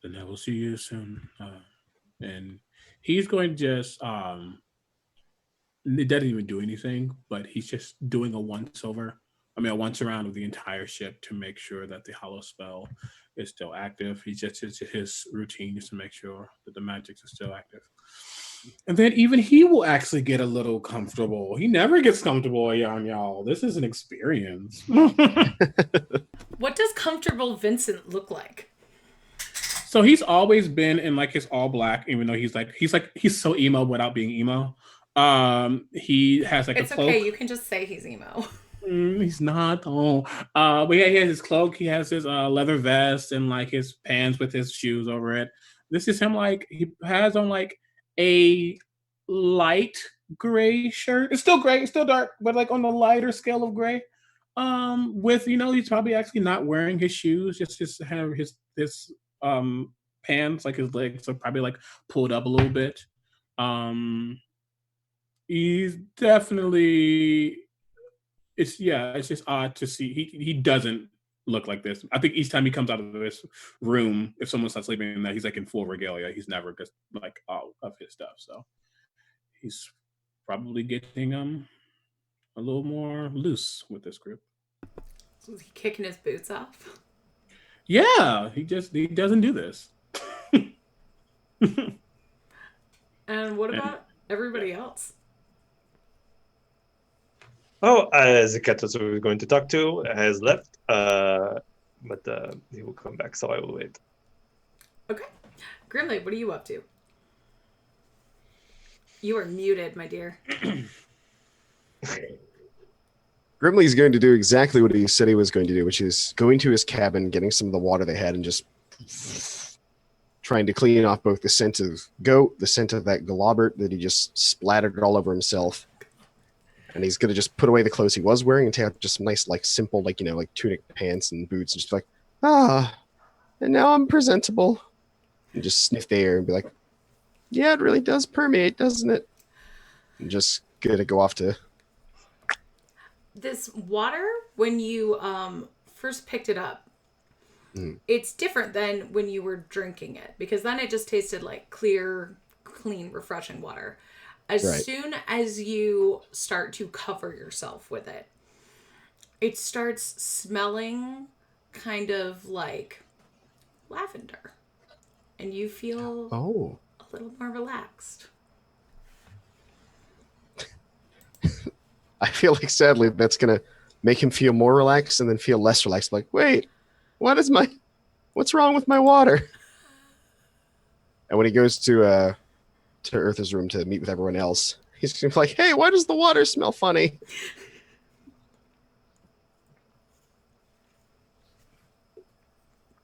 Then I will see you soon. And he's going to just it doesn't even do anything, but he's just doing a once over once around of the entire ship to make sure that the hollow spell is still active. He just his routine just to make sure that the magics are still active. And then even he will actually get a little comfortable. He never gets comfortable around y'all. This is an experience. What does comfortable Vincent look like? So he's always been in like his all black, even though he's so emo without being emo. He has like It's a cloak. okay, you can just say he's emo. He's not. Oh, but yeah, he has his cloak. He has his leather vest and like his pants with his shoes over it. This is him. Like he has on like a light gray shirt. It's still gray. It's still dark, but like on the lighter scale of gray. With he's probably actually not wearing his shoes. Just his pants, like his legs are probably like pulled up a little bit. He's definitely. It's just odd to see. He doesn't look like this. I think each time he comes out of this room, if someone starts sleeping in that, he's like in full regalia. He's never just like out of his stuff. So he's probably getting a little more loose with this group. Was he kicking his boots off? Yeah, he doesn't do this. And what about everybody else? Oh, the cat that we were going to talk to has left, but he will come back, so I will wait. Okay. Grimley, what are you up to? You are muted, my dear. Grimley's going to do exactly what he said he was going to do, which is going to his cabin, getting some of the water they had, and just trying to clean off both the scent of goat, the scent of that Galobert that he just splattered all over himself. And he's going to just put away the clothes he was wearing and take out just nice, like, simple, like, like tunic pants and boots, and just like, and now I'm presentable. And just sniff the air and be like, yeah, it really does permeate, doesn't it? And just going to go off to... This water, when you first picked it up, it's different than when you were drinking it, because then it just tasted like clear, clean, refreshing water. As soon as you start to cover yourself with it, it starts smelling kind of like lavender. And you feel a little more relaxed. I feel like, sadly, that's going to make him feel more relaxed and then feel less relaxed. Like, wait, what's wrong with my water? And when he goes to Eartha's room to meet with everyone else, he's like, hey, why does the water smell funny?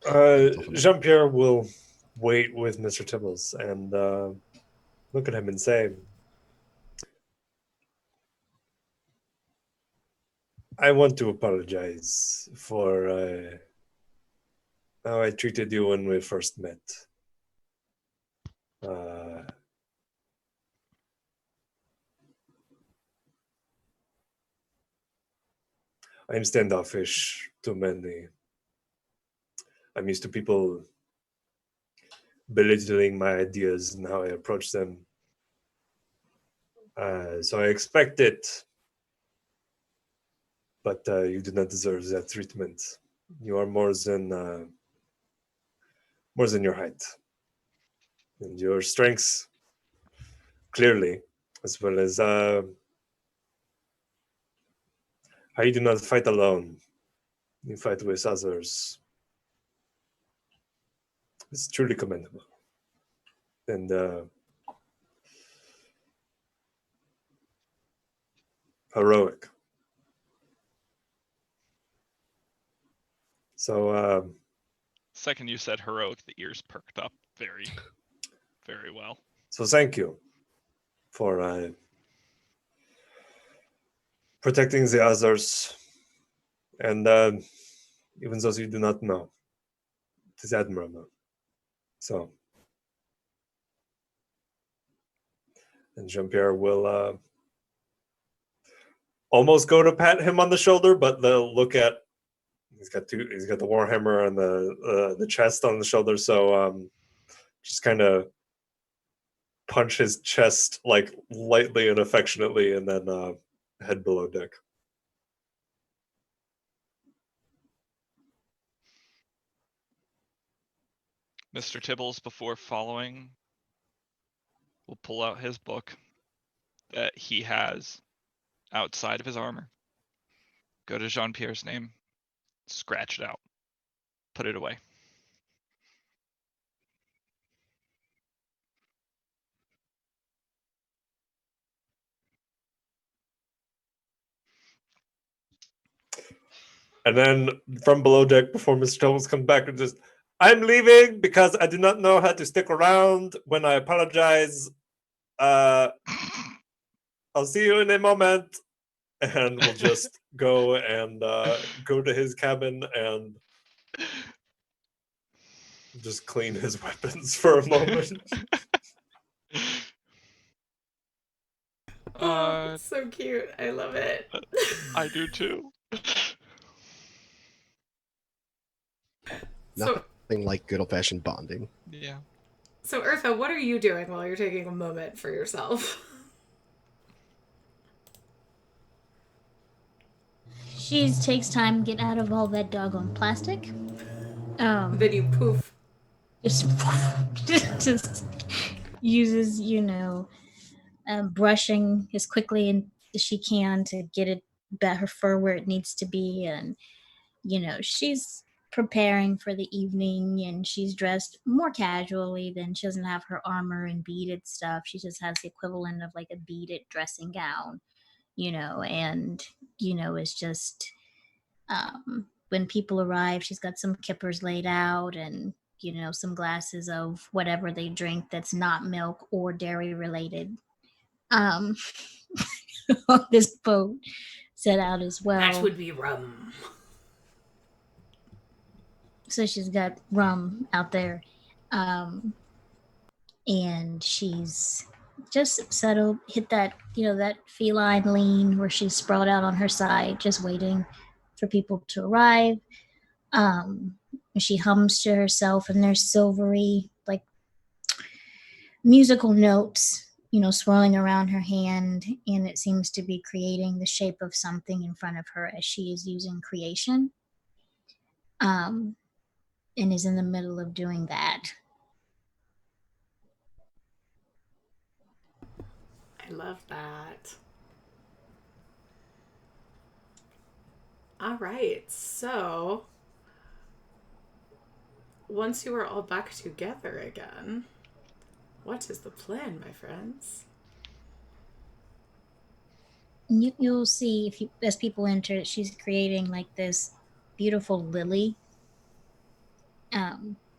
Jean-Pierre will wait with Mr. Tibbles and look at him and say, I want to apologize for how I treated you when we first met. I'm standoffish to many. I'm used to people belittling my ideas and how I approach them. So I expect it. But you do not deserve that treatment. You are more than your height. And your strengths, clearly, as well as how you do not fight alone. You fight with others. It's truly commendable. And heroic. So, second you said heroic, the ears perked up very, very well. So thank you for protecting the others, and even those you do not know. It is admirable. So, and Jean-Pierre will almost go to pat him on the shoulder, but they'll look at. He's got the warhammer and the chest on the shoulder, so just kind of punch his chest like lightly and affectionately, and then head below deck. Mr. Tibbles, before following, will pull out his book that he has outside of his armor. Go to Jean-Pierre's name, scratch it out, put it away. And then from below deck, before Mr. Thomas comes back, and just, I'm leaving because I do not know how to stick around. When I apologize, I'll see you in a moment. And we'll just go and go to his cabin and just clean his weapons for a moment. Oh, so cute. I love it. I do too. So, Nothing like good old-fashioned bonding. Yeah. so Eartha, what are you doing while you're taking a moment for yourself? She takes time to get out of all that doggone plastic. Then you poof. Just uses, brushing as quickly as she can to get it back her fur where it needs to be, and she's preparing for the evening, and she's dressed more casually than she doesn't have her armor and beaded stuff. She just has the equivalent of like a beaded dressing gown, and is just when people arrive, she's got some kippers laid out and some glasses of whatever they drink that's not milk or dairy related on this boat set out as well. That would be rum. So she's got rum out there, and she's just settled, hit that that feline lean where she's sprawled out on her side, just waiting for people to arrive. She hums to herself, and there's silvery, like, musical notes, swirling around her hand, and it seems to be creating the shape of something in front of her as she is using creation, and is in the middle of doing that. I love that. All right, so once you are all back together again, what is the plan, my friends? You'll see as people enter, she's creating like this beautiful lily,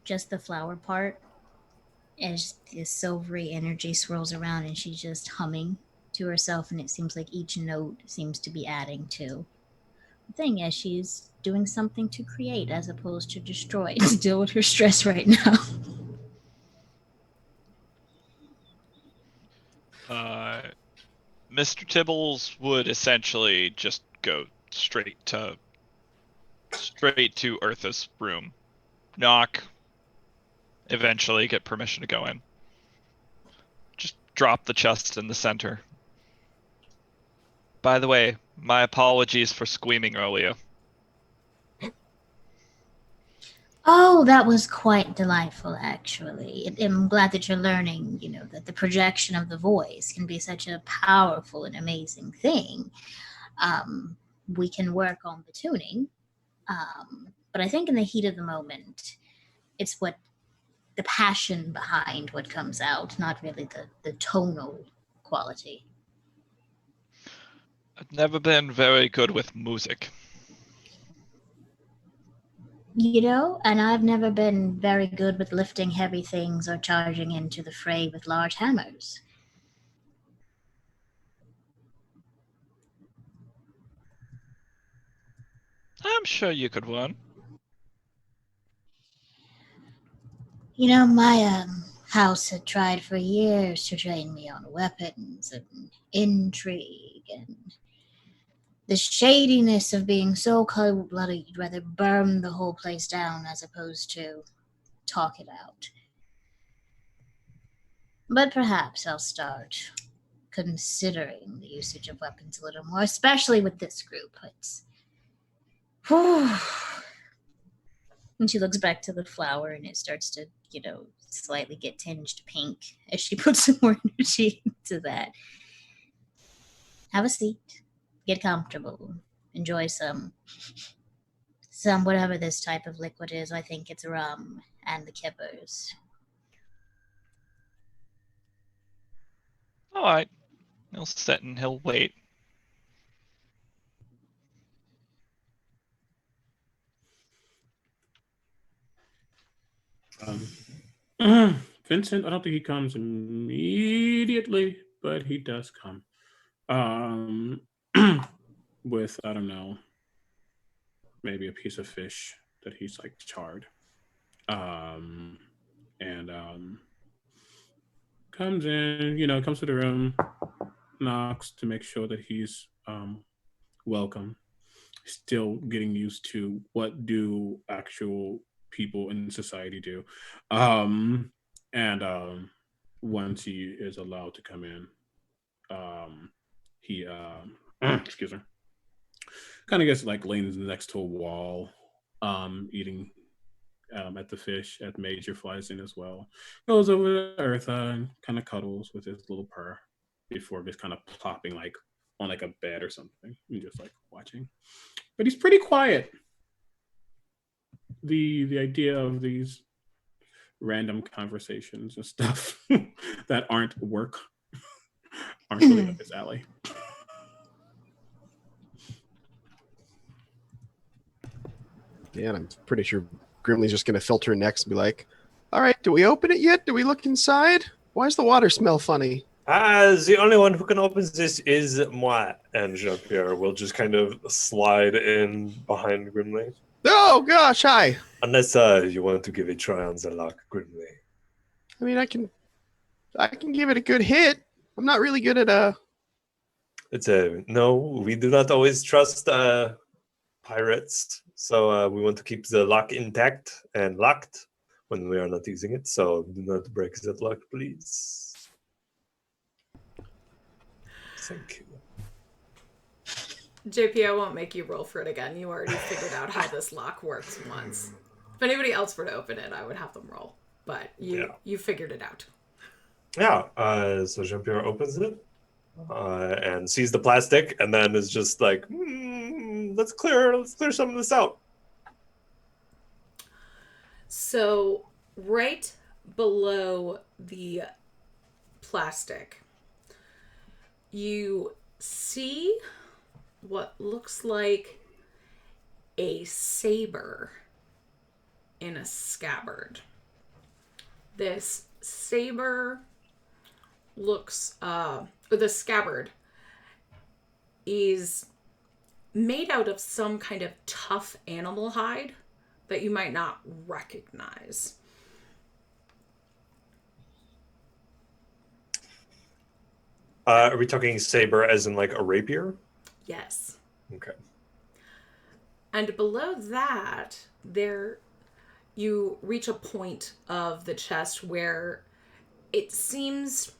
just the flower part, as this silvery energy swirls around, and she's just humming to herself, and it seems like each note seems to be adding to the thing as she's doing something to create as opposed to destroy to deal with her stress right now. Mr. Tibbles would essentially just go straight to Eartha's room, knock, eventually get permission to go in. Just drop the chest in the center. By the way, my apologies for squeaming earlier. Oh, that was quite delightful, actually. I'm glad that you're learning, that the projection of the voice can be such a powerful and amazing thing. We can work on the tuning, but I think in the heat of the moment, it's what the passion behind what comes out, not really the tonal quality. I've never been very good with music. And I've never been very good with lifting heavy things or charging into the fray with large hammers. I'm sure you could learn. My house had tried for years to train me on weapons and intrigue and the shadiness of being so cold-blooded you'd rather burn the whole place down as opposed to talk it out. But perhaps I'll start considering the usage of weapons a little more, especially with this group. It's... And she looks back to the flower, and it starts to, slightly get tinged pink as she puts some more energy into that. Have a seat. Get comfortable. Enjoy some whatever this type of liquid is. I think it's rum and the kippers. All right. He'll sit and he'll wait. Vincent, I don't think he comes immediately, but he does come. With, I don't know, maybe a piece of fish that he's like charred. And comes in, comes to the room, knocks to make sure that he's welcome. Still getting used to what do actual people in society do. And once he is allowed to come in, he excuse me, kind of gets like leans next to a wall, eating at the fish, at Major flies in as well. Goes over to Eartha and kind of cuddles with his little purr before just kind of plopping like on like a bed or something and just like watching. But he's pretty quiet. The idea of these random conversations and stuff that aren't work aren't really up his alley. Yeah, and I'm pretty sure Grimly's just going to filter next and be like, all right, do we open it yet? Do we look inside? Why does the water smell funny? The only one who can open this is moi. And Jean-Pierre will just kind of slide in behind Grimly. Oh, gosh, hi. Unless you want to give a try on the lock, Grimly. I mean, I can give it a good hit. I'm not really good at No, we do not always trust pirates. So we want to keep the lock intact and locked when we are not using it. So do not break that lock, please. Thank you. JP, I won't make you roll for it again. You already figured out how this lock works once. If anybody else were to open it, I would have them roll. But you figured it out. Yeah. So Jean-Pierre opens it and sees the plastic, and then is just like, let's clear some of this out. So right below the plastic, you see what looks like a saber in a scabbard. This saber looks, the scabbard is made out of some kind of tough animal hide that you might not recognize. Are we talking saber as in like a rapier? Yes. Okay. And below that, you reach a point of the chest where it seems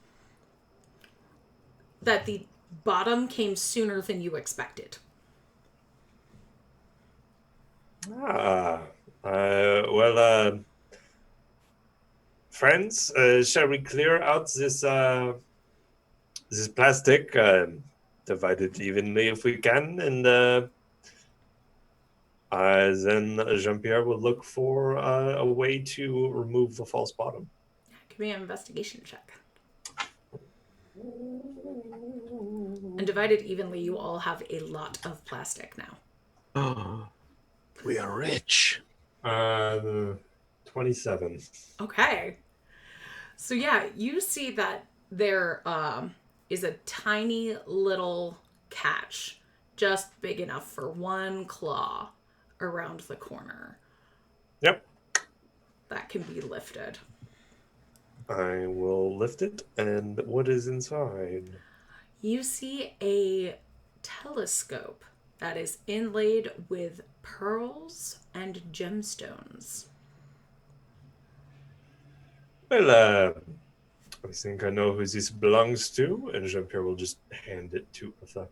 that the bottom came sooner than you expected. Friends, shall we clear out this plastic, divide it evenly if we can, and then Jean-Pierre will look for a way to remove the false bottom. Give me an investigation check. And divided evenly, you all have a lot of plastic now. Oh, we are rich. 27. Okay. So yeah, you see that there is a tiny little catch, just big enough for one claw around the corner. Yep. That can be lifted. I will lift it, and what is inside? You see a telescope that is inlaid with pearls and gemstones. Well, I think I know who this belongs to, and Jean-Pierre will just hand it to Arthur.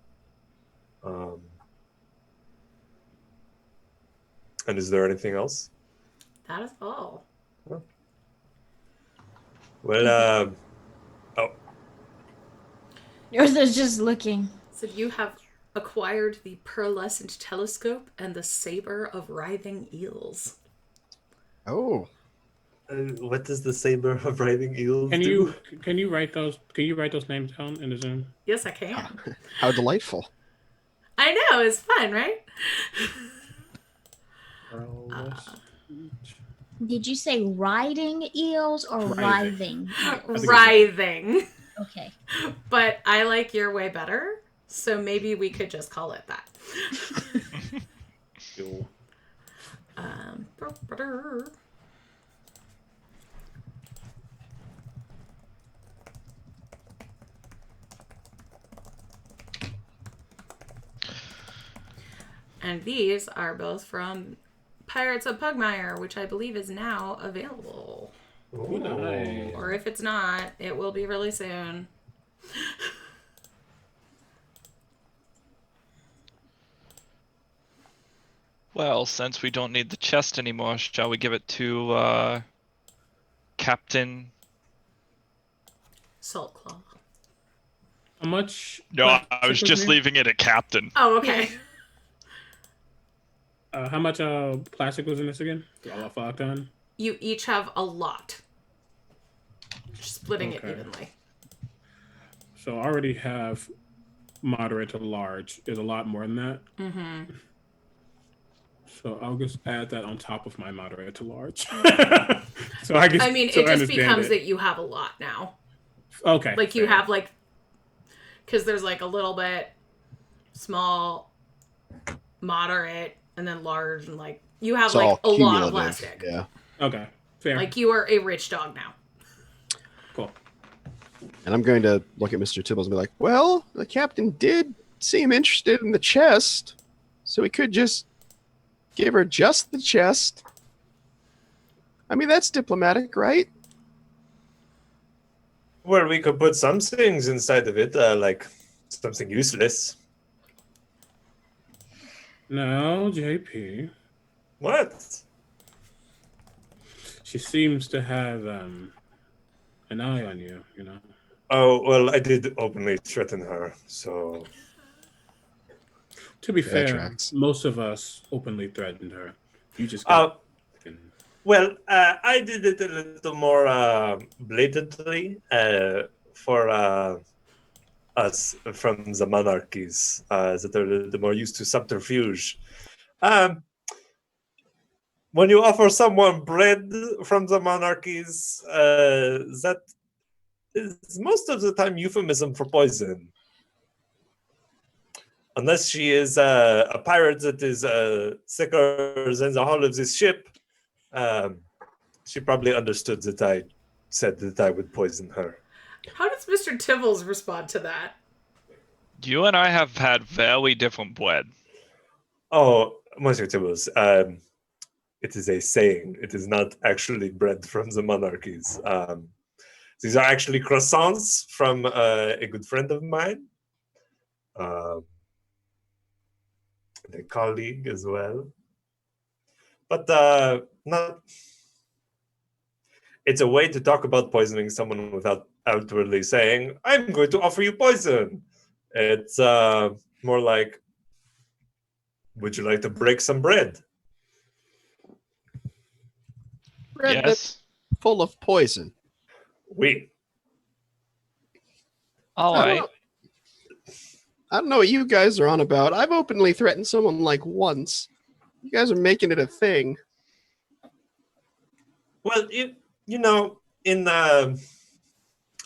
And is there anything else? That is all. Well, Urtha's just looking. So you have acquired the pearlescent telescope and the saber of writhing eels. Oh, what does the saber of writhing eels Can do? you write those names down in the Zoom? Yes, I can. how delightful. I know, it's fun, right? Did you say riding eels or Writhing. writhing? Writhing. Okay. But I like your way better, so maybe we could just call it that. And these are both from Pirates of Pugmire, which I believe is now available. Ooh, nice. Or if it's not, it will be really soon. Well, since we don't need the chest anymore, shall we give it to Captain? Saltclaw. How much? No, I was just leaving it at Captain. Oh, okay. How much plastic was in this again? All fucked on. You each have a lot. Splitting it Okay. evenly. So I already have moderate to large. Is a lot more than that. Mm-hmm. So I'll just add that on top of my moderate to large. So I guess. I mean, so it I just understand becomes it. that you have a lot now. Okay. Like you fair. have like, because there's like a little bit small, moderate, and then large, and like you have It's like all a lot of cumulative. plastic. Yeah. Okay. Fair. Like you are a rich dog now. Cool. And I'm going to look at Mr. Tibbles and be like, well, the captain did seem interested in the chest, so we could just give her just the chest. I mean, that's diplomatic, right? Well, we could put some things inside of it, like something useless. No, JP. What? She seems to have an eye on you. You know. Oh, well, I did openly threaten her, so... To be That fair, tracks. most of us openly threatened her. You just got. Well, I did it a little more blatantly for us from the monarchies that are a little more used to subterfuge. When you offer someone bread from the monarchies, that is most of the time euphemism for poison. Unless she is a pirate that is sicker than the hull of this ship, she probably understood that I said that I would poison her. How does Mr. Tibbles respond to that? You and I have had very different bread. Oh, Monsieur Tibbles, it is a saying. It is not actually bread from the monarchies. These are actually croissants from a good friend of mine. A colleague as well. But not... It's a way to talk about poisoning someone without outwardly saying, I'm going to offer you poison. It's more like, would you like to break some bread? Bread Yes. that's full of poison. Oui. All I right. don't- I don't know what you guys are on about. I've openly threatened someone like once. You guys are making it a thing. Well, you know, in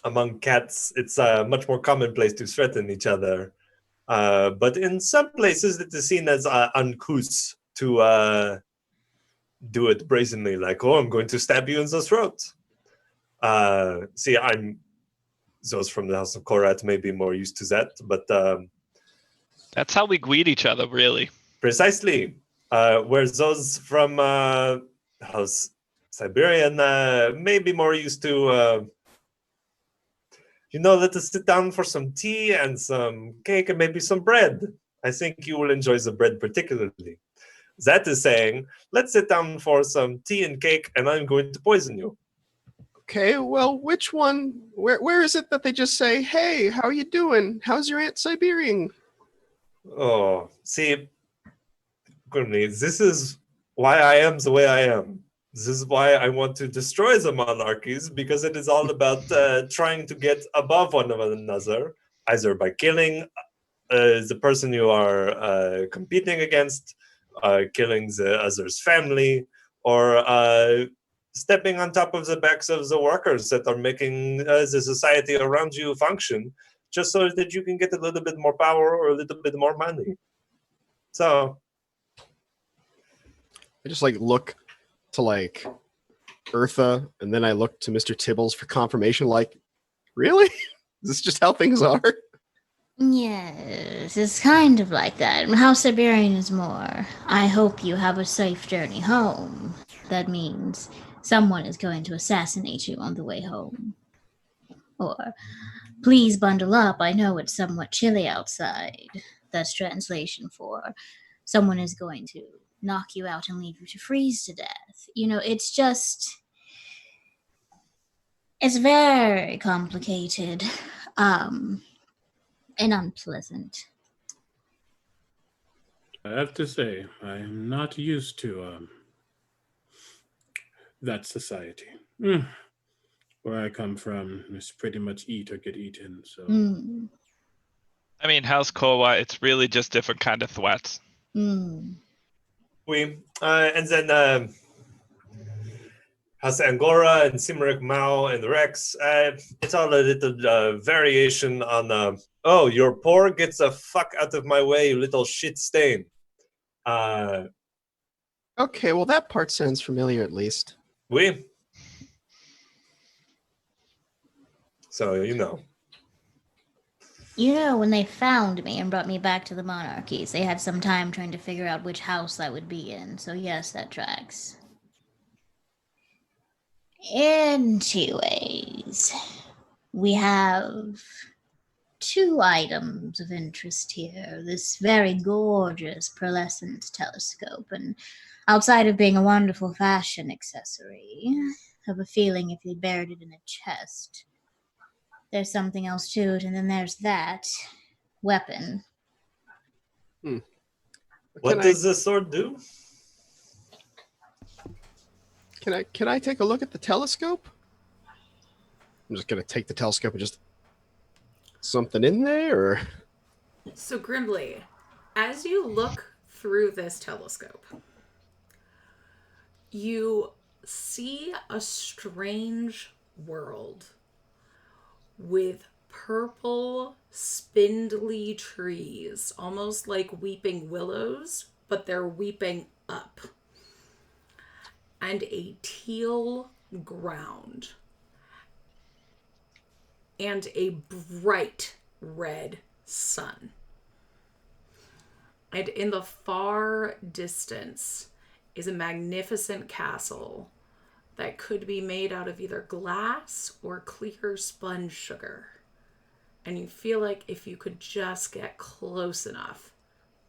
among cats, it's much more commonplace to threaten each other. But in some places, it is seen as uncouth to do it brazenly, like, oh, I'm going to stab you in the throat. See, those from the House of Korat may be more used to that, but That's how we greet each other, really. precisely. Whereas those from House Siberian may be more used to, let us sit down for some tea and some cake and maybe some bread. I think you will enjoy the bread particularly. That is saying, let's sit down for some tea and cake, and I'm going to poison you. Okay, well, which one? Where is it that they just say, "Hey, how are you doing? How's your Aunt Siberian?" Oh, see, Grimly, this is why I am the way I am. This is why I want to destroy the monarchies, because it is all about trying to get above one another, either by killing the person you are competing against, killing the other's family, or stepping on top of the backs of the workers that are making the society around you function, just so that you can get a little bit more power or a little bit more money. So I just look to Eartha, and then I look to Mr. Tibbles for confirmation. Really? Is this just how things are? Yes, it's kind of like that. How Siberian is more. I hope you have a safe journey home. That means someone is going to assassinate you on the way home. Or, please bundle up. I know it's somewhat chilly outside. That's translation for someone is going to knock you out and leave you to freeze to death. It's just. It's very complicated. And unpleasant. I have to say, I am not used to that society. Where I come from, it's pretty much eat or get eaten. So, I mean, House Kowa, it's really just different kind of threats. and then House Angora and Simric Mao and Rex. It's all a little variation on. Oh, your poor gets the fuck out of my way, you little shit stain. Okay, well, that part sounds familiar at least. So, when they found me and brought me back to the monarchies, they had some time trying to figure out which house I would be in. So yes, that tracks. Anyways, we have 2 items of interest here. This very gorgeous pearlescent telescope, and outside of being a wonderful fashion accessory, I have a feeling if you buried it in a chest, there's something else to it, and then there's that weapon. What does the sword do? Can I take a look at the telescope? I'm just gonna take the telescope and just something in there, or So Grimly, as you look through this telescope, you see a strange world with purple, spindly trees, almost like weeping willows, but they're weeping up, and a teal ground, and a bright red sun. And in the far distance is a magnificent castle that could be made out of either glass or clear sponge sugar. And you feel like if you could just get close enough,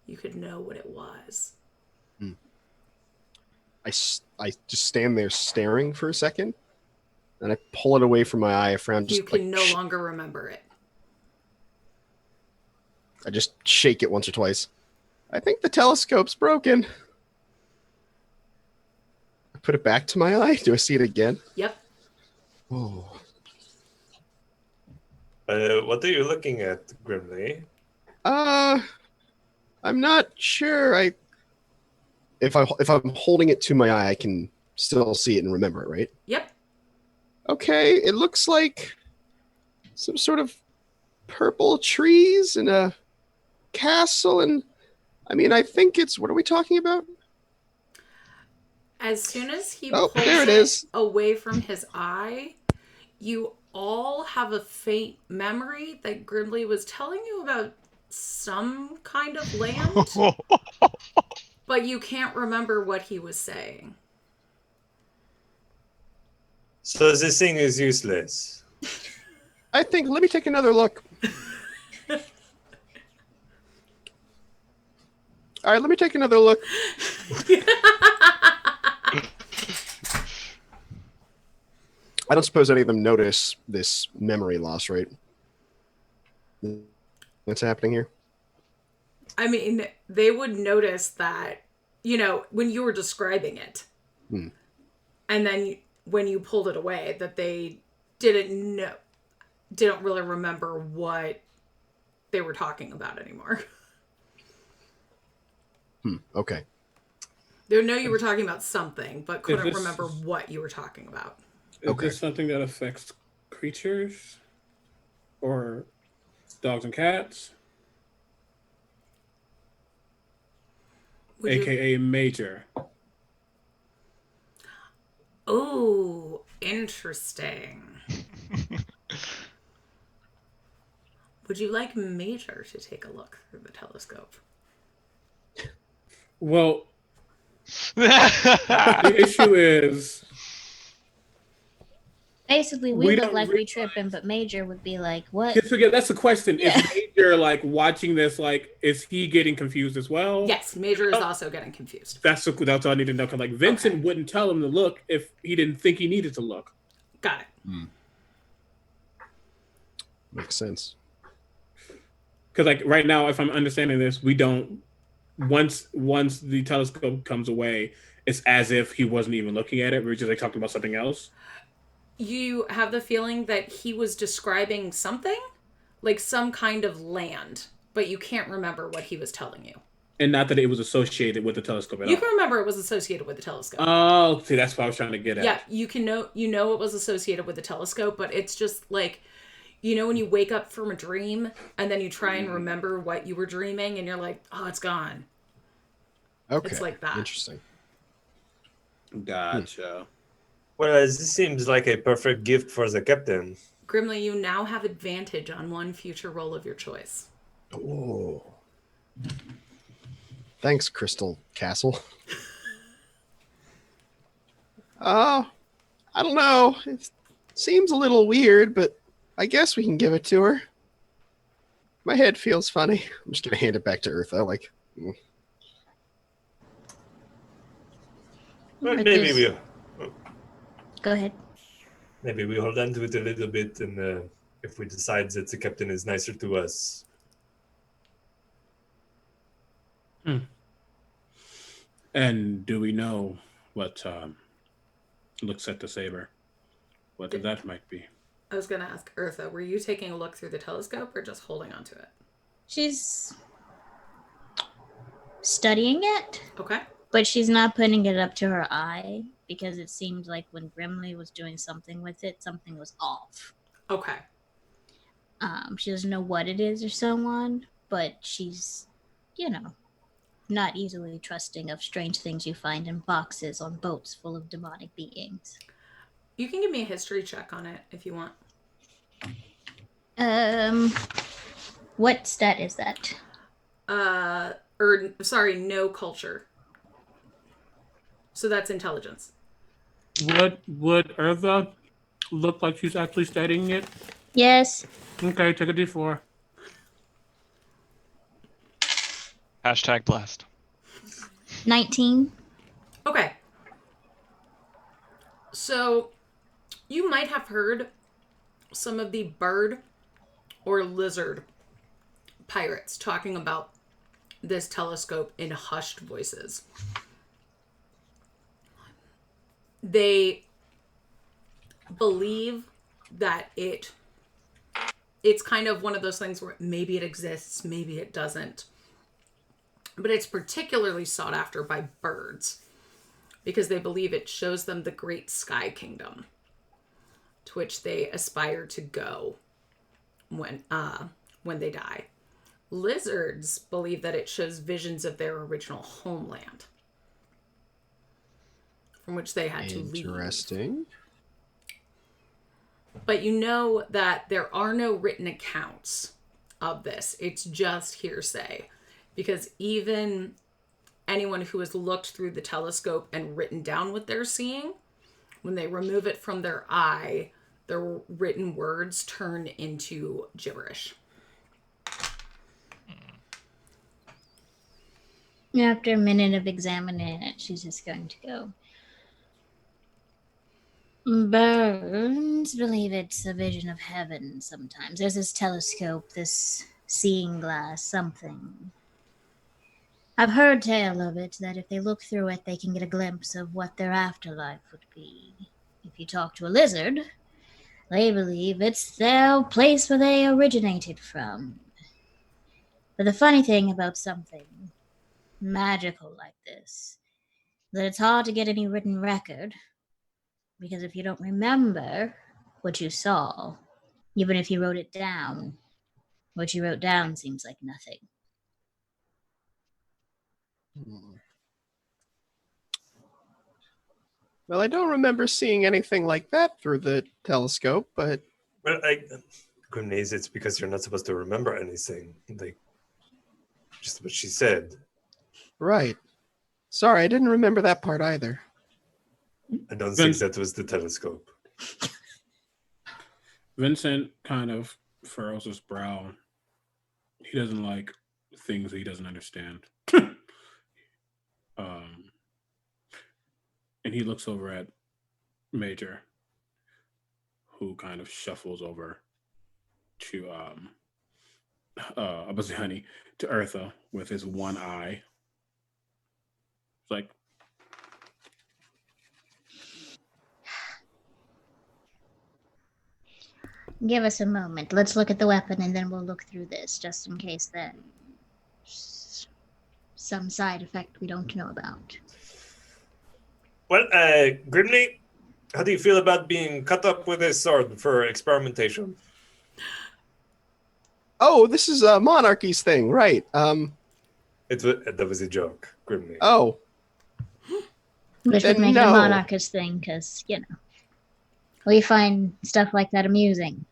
you could know what it was. I just stand there staring for a second, and I pull it away from my eye. I frown. You can no longer remember it. I just shake it once or twice. I think the telescope's broken. I put it back to my eye. Do I see it again? Yep. Oh. What are you looking at, Grimly? I'm not sure. If I'm holding it to my eye, I can still see it and remember it, right? Yep. Okay, it looks like some sort of purple trees and a castle, and I think it's, what are we talking about? As soon as he Oh, pulls there it is. away from his eye, you all have a faint memory that Grimly was telling you about some kind of land, but you can't remember what he was saying. So this thing is useless. Let me take another look. All right, let me take another look. I don't suppose any of them notice this memory loss, right? That's happening here? I mean, they would notice that, when you were describing it, and then when you pulled it away, that they didn't really remember what they were talking about anymore. Okay. They know you were talking about something, but couldn't remember what you were talking about. Is this something that affects creatures? Or dogs and cats? AKA major. Oh, interesting. Would you like Major to take a look through the telescope? Well, the issue is... Basically, we look like we tripping, but Major would be like, what? That's the question. Yeah. Is Major, like, watching this, like, is he getting confused as well? Yes, Major is also getting confused. That's all I need to know. Because, like, Vincent wouldn't tell him to look if he didn't think he needed to look. Got it. Makes sense. Because, like, right now, if I'm understanding this, we don't... Once the telescope comes away, it's as if he wasn't even looking at it. We're just, like, talking about something else. You have the feeling that he was describing something, like some kind of land, but you can't remember what he was telling you. And not that it was associated with the telescope at all. You can remember it was associated with the telescope. Oh, see, that's what I was trying to get at. Yeah, you know it was associated with the telescope, but it's just like, when you wake up from a dream and then you try and remember what you were dreaming and you're like, oh, it's gone. Okay. It's like that. Interesting. Gotcha. Well, this seems like a perfect gift for the captain. Grimly, you now have advantage on one future roll of your choice. Oh. Thanks, Crystal Castle. I don't know. It seems a little weird, but I guess we can give it to her. My head feels funny. I'm just going to hand it back to Eartha. Like, Well, maybe we... Go ahead. Maybe we hold on to it a little bit, and if we decide that the captain is nicer to us. And do we know what looks at the saber? What that might be? I was going to ask Eartha, were you taking a look through the telescope or just holding onto it? She's studying it. Okay. But she's not putting it up to her eye because it seems like when Grimly was doing something with it, something was off. Okay. She doesn't know what it is or so on, but she's, not easily trusting of strange things you find in boxes on boats full of demonic beings. You can give me a history check on it if you want. What stat is that? No culture. So that's intelligence. Would Eartha look like she's actually studying it? Yes. Okay, take a D4. Hashtag blessed. 19. Okay. So you might have heard some of the bird or lizard pirates talking about this telescope in hushed voices. They believe that it's kind of one of those things where maybe it exists, maybe it doesn't. But it's particularly sought after by birds because they believe it shows them the great sky kingdom to which they aspire to go when they die. Lizards believe that it shows visions of their original homeland from which they had to leave. Interesting. But you know that there are no written accounts of this. It's just hearsay. Because even anyone who has looked through the telescope and written down what they're seeing, when they remove it from their eye, their written words turn into gibberish. After a minute of examining it, she's just going to go. Birds believe it's a vision of heaven sometimes. There's this telescope, this seeing glass, something. I've heard tale of it, that if they look through it, they can get a glimpse of what their afterlife would be. If you talk to a lizard, they believe it's their place where they originated from. But the funny thing about something magical like this, that it's hard to get any written record, because if you don't remember what you saw, even if you wrote it down, what you wrote down seems like nothing. Well, I don't remember seeing anything like that through the telescope, but Well, Grimnaze, it's because you're not supposed to remember anything. Like, just what she said. right. Sorry, I didn't remember that part either. I don't think that was the telescope. Vincent kind of furrows his brow. He doesn't like things he doesn't understand. And he looks over at Major, who kind of shuffles over to I was honey, to Eartha with his one eye. It's like, Give us a moment. Let's look at the weapon and then we'll look through this, just in case there's some side effect we don't know about. Well, Grimney, how do you feel about being cut up with a sword for experimentation? Oh, this is Monarchy's thing, right? That was a joke, Grimney. Oh, Which would Then make it no. a monarchist thing, because, we find stuff like that amusing.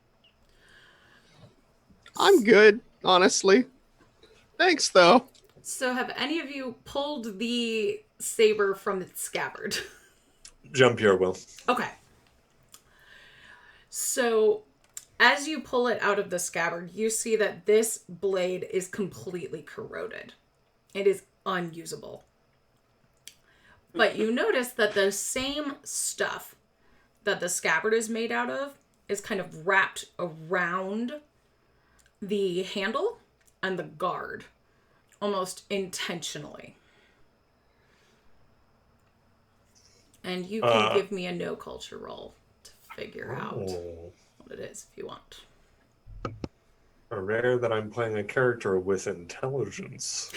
I'm good, honestly. Thanks, though. So have any of you pulled the saber from its scabbard? Jean-Pierre will. Okay. So as you pull it out of the scabbard, you see that this blade is completely corroded. It is unusable. But you notice that the same stuff that the scabbard is made out of is kind of wrapped around the handle and the guard, almost intentionally. And you can give me a no culture roll to figure out what it is if you want. Rare that I'm playing a character with intelligence.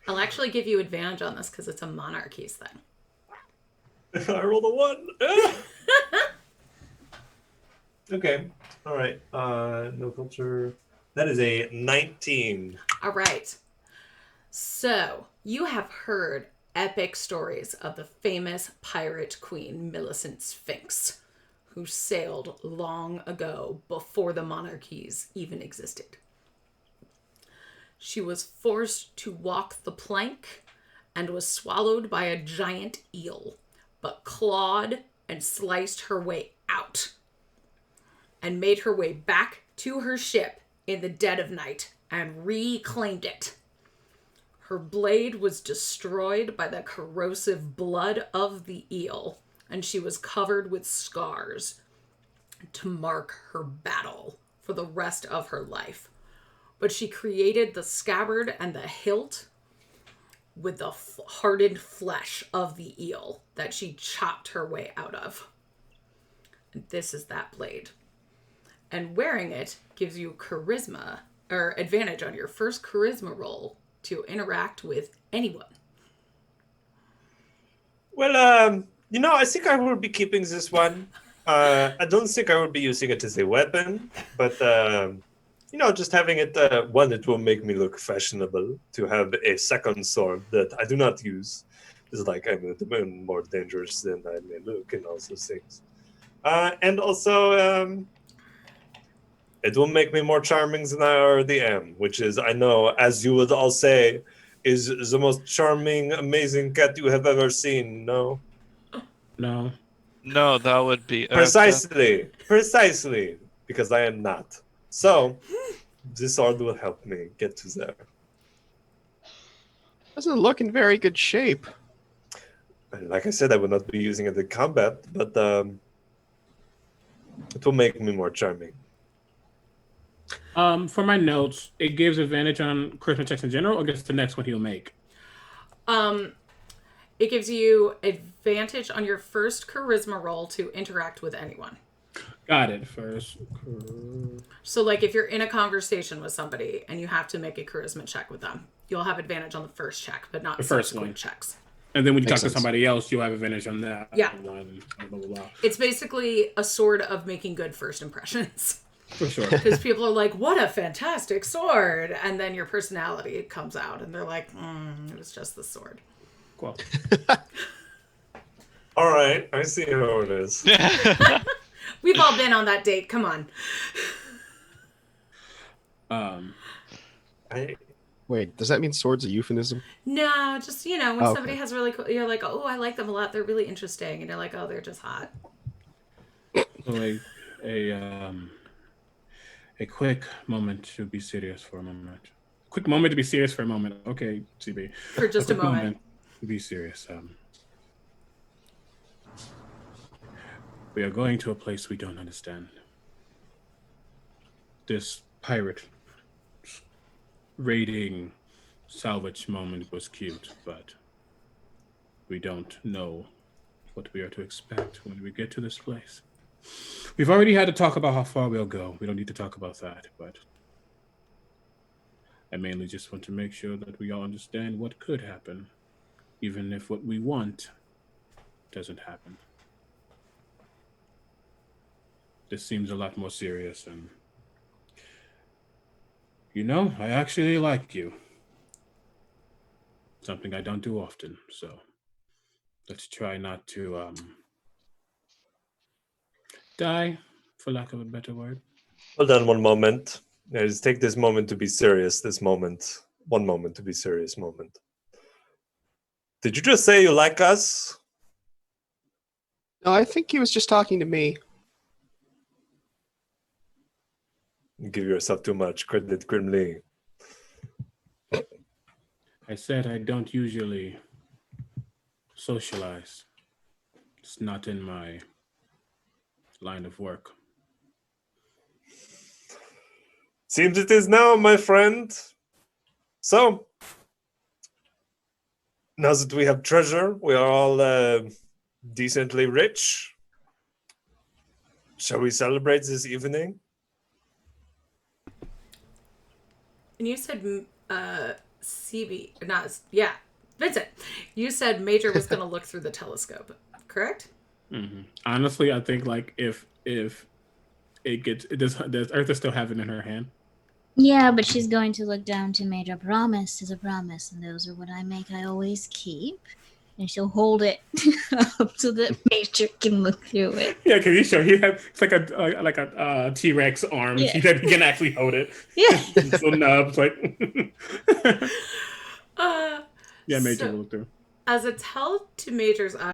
I'll actually give you advantage on this because it's a monarchies thing. I rolled a 1. Okay. All right. No culture. That is a 19. All right. So you have heard epic stories of the famous pirate queen Millicent Sphinx, who sailed long ago before the monarchies even existed. She was forced to walk the plank and was swallowed by a giant eel, but clawed and sliced her way out and made her way back to her ship in the dead of night and reclaimed it. Her blade was destroyed by the corrosive blood of the eel, and she was covered with scars to mark her battle for the rest of her life. But she created the scabbard and the hilt with the hardened flesh of the eel that she chopped her way out of. And this is that blade. And wearing it gives you charisma, or advantage on your first charisma roll to interact with anyone. Well, I think I will be keeping this one. I don't think I will be using it as a weapon, but, just having it, one, it will make me look fashionable to have a second sword that I do not use. It's like I'm more dangerous than I may look and all those things. And also, it will make me more charming than I already am, which is, I know, as you would all say, is the most charming, amazing cat you have ever seen, no? no. No, that would be Precisely. because I am not. So, this sword will help me get to there. Doesn't look in very good shape. And like I said, I will not be using it in combat, but it will make me more charming. For my notes, it gives advantage on charisma checks in general, or gets the next one he'll make. It gives you advantage on your first charisma roll to interact with anyone. Got it. First. So, like, if you're in a conversation with somebody and you have to make a charisma check with them, you'll have advantage on the first check, but not The first subsequent one. checks. And then when you Makes talk to sense. somebody else, you'll have advantage on that. Yeah. One, blah, blah, blah. It's basically a sword of making good first impressions. For sure. Because people are like, what a fantastic sword. And then your personality comes out and they're like, it was just the sword. Cool. All right, I see how it is. We've all been on that date. Come on. Wait, does that mean sword's a euphemism? No, just, when Oh, somebody okay. has really cool, you're like, oh, I like them a lot. They're really interesting. And you're like, oh, they're just hot. So a quick moment to be serious for a moment. Quick moment to be serious for a moment. Okay, CB. For just a quick moment. To be serious. We are going to a place we don't understand. This pirate raiding salvage moment was cute, but we don't know what we are to expect when we get to this place. We've already had to talk about how far we'll go. We don't need to talk about that, but I mainly just want to make sure that we all understand what could happen, even if what we want doesn't happen. This seems a lot more serious, and I actually like you. Something I don't do often, so let's try not to die, for lack of a better word. Hold on one moment. Let's take this moment to be serious. This moment. One moment to be serious moment. Did you just say you like us? No, I think he was just talking to me. You give yourself too much credit, Grimly. I said I don't usually socialize. It's not in my line of work. Seems it is now, my friend. So, now that we have treasure, we are all decently rich. Shall we celebrate this evening? And you said CB, Vincent. You said Major was going to look through the telescope, correct? Mm-hmm. Honestly, I think like if it gets, does Eartha still have it in her hand? Yeah, but she's going to look down to Major. A promise is a promise, and those are what I make. I always keep. And she'll hold it up so that Major can look through it. Yeah, because it's like a T-Rex arm. Yeah. He can actually hold it. Yeah. So nubs like. Yeah, Major So, will look through. as a tell to Major's eye,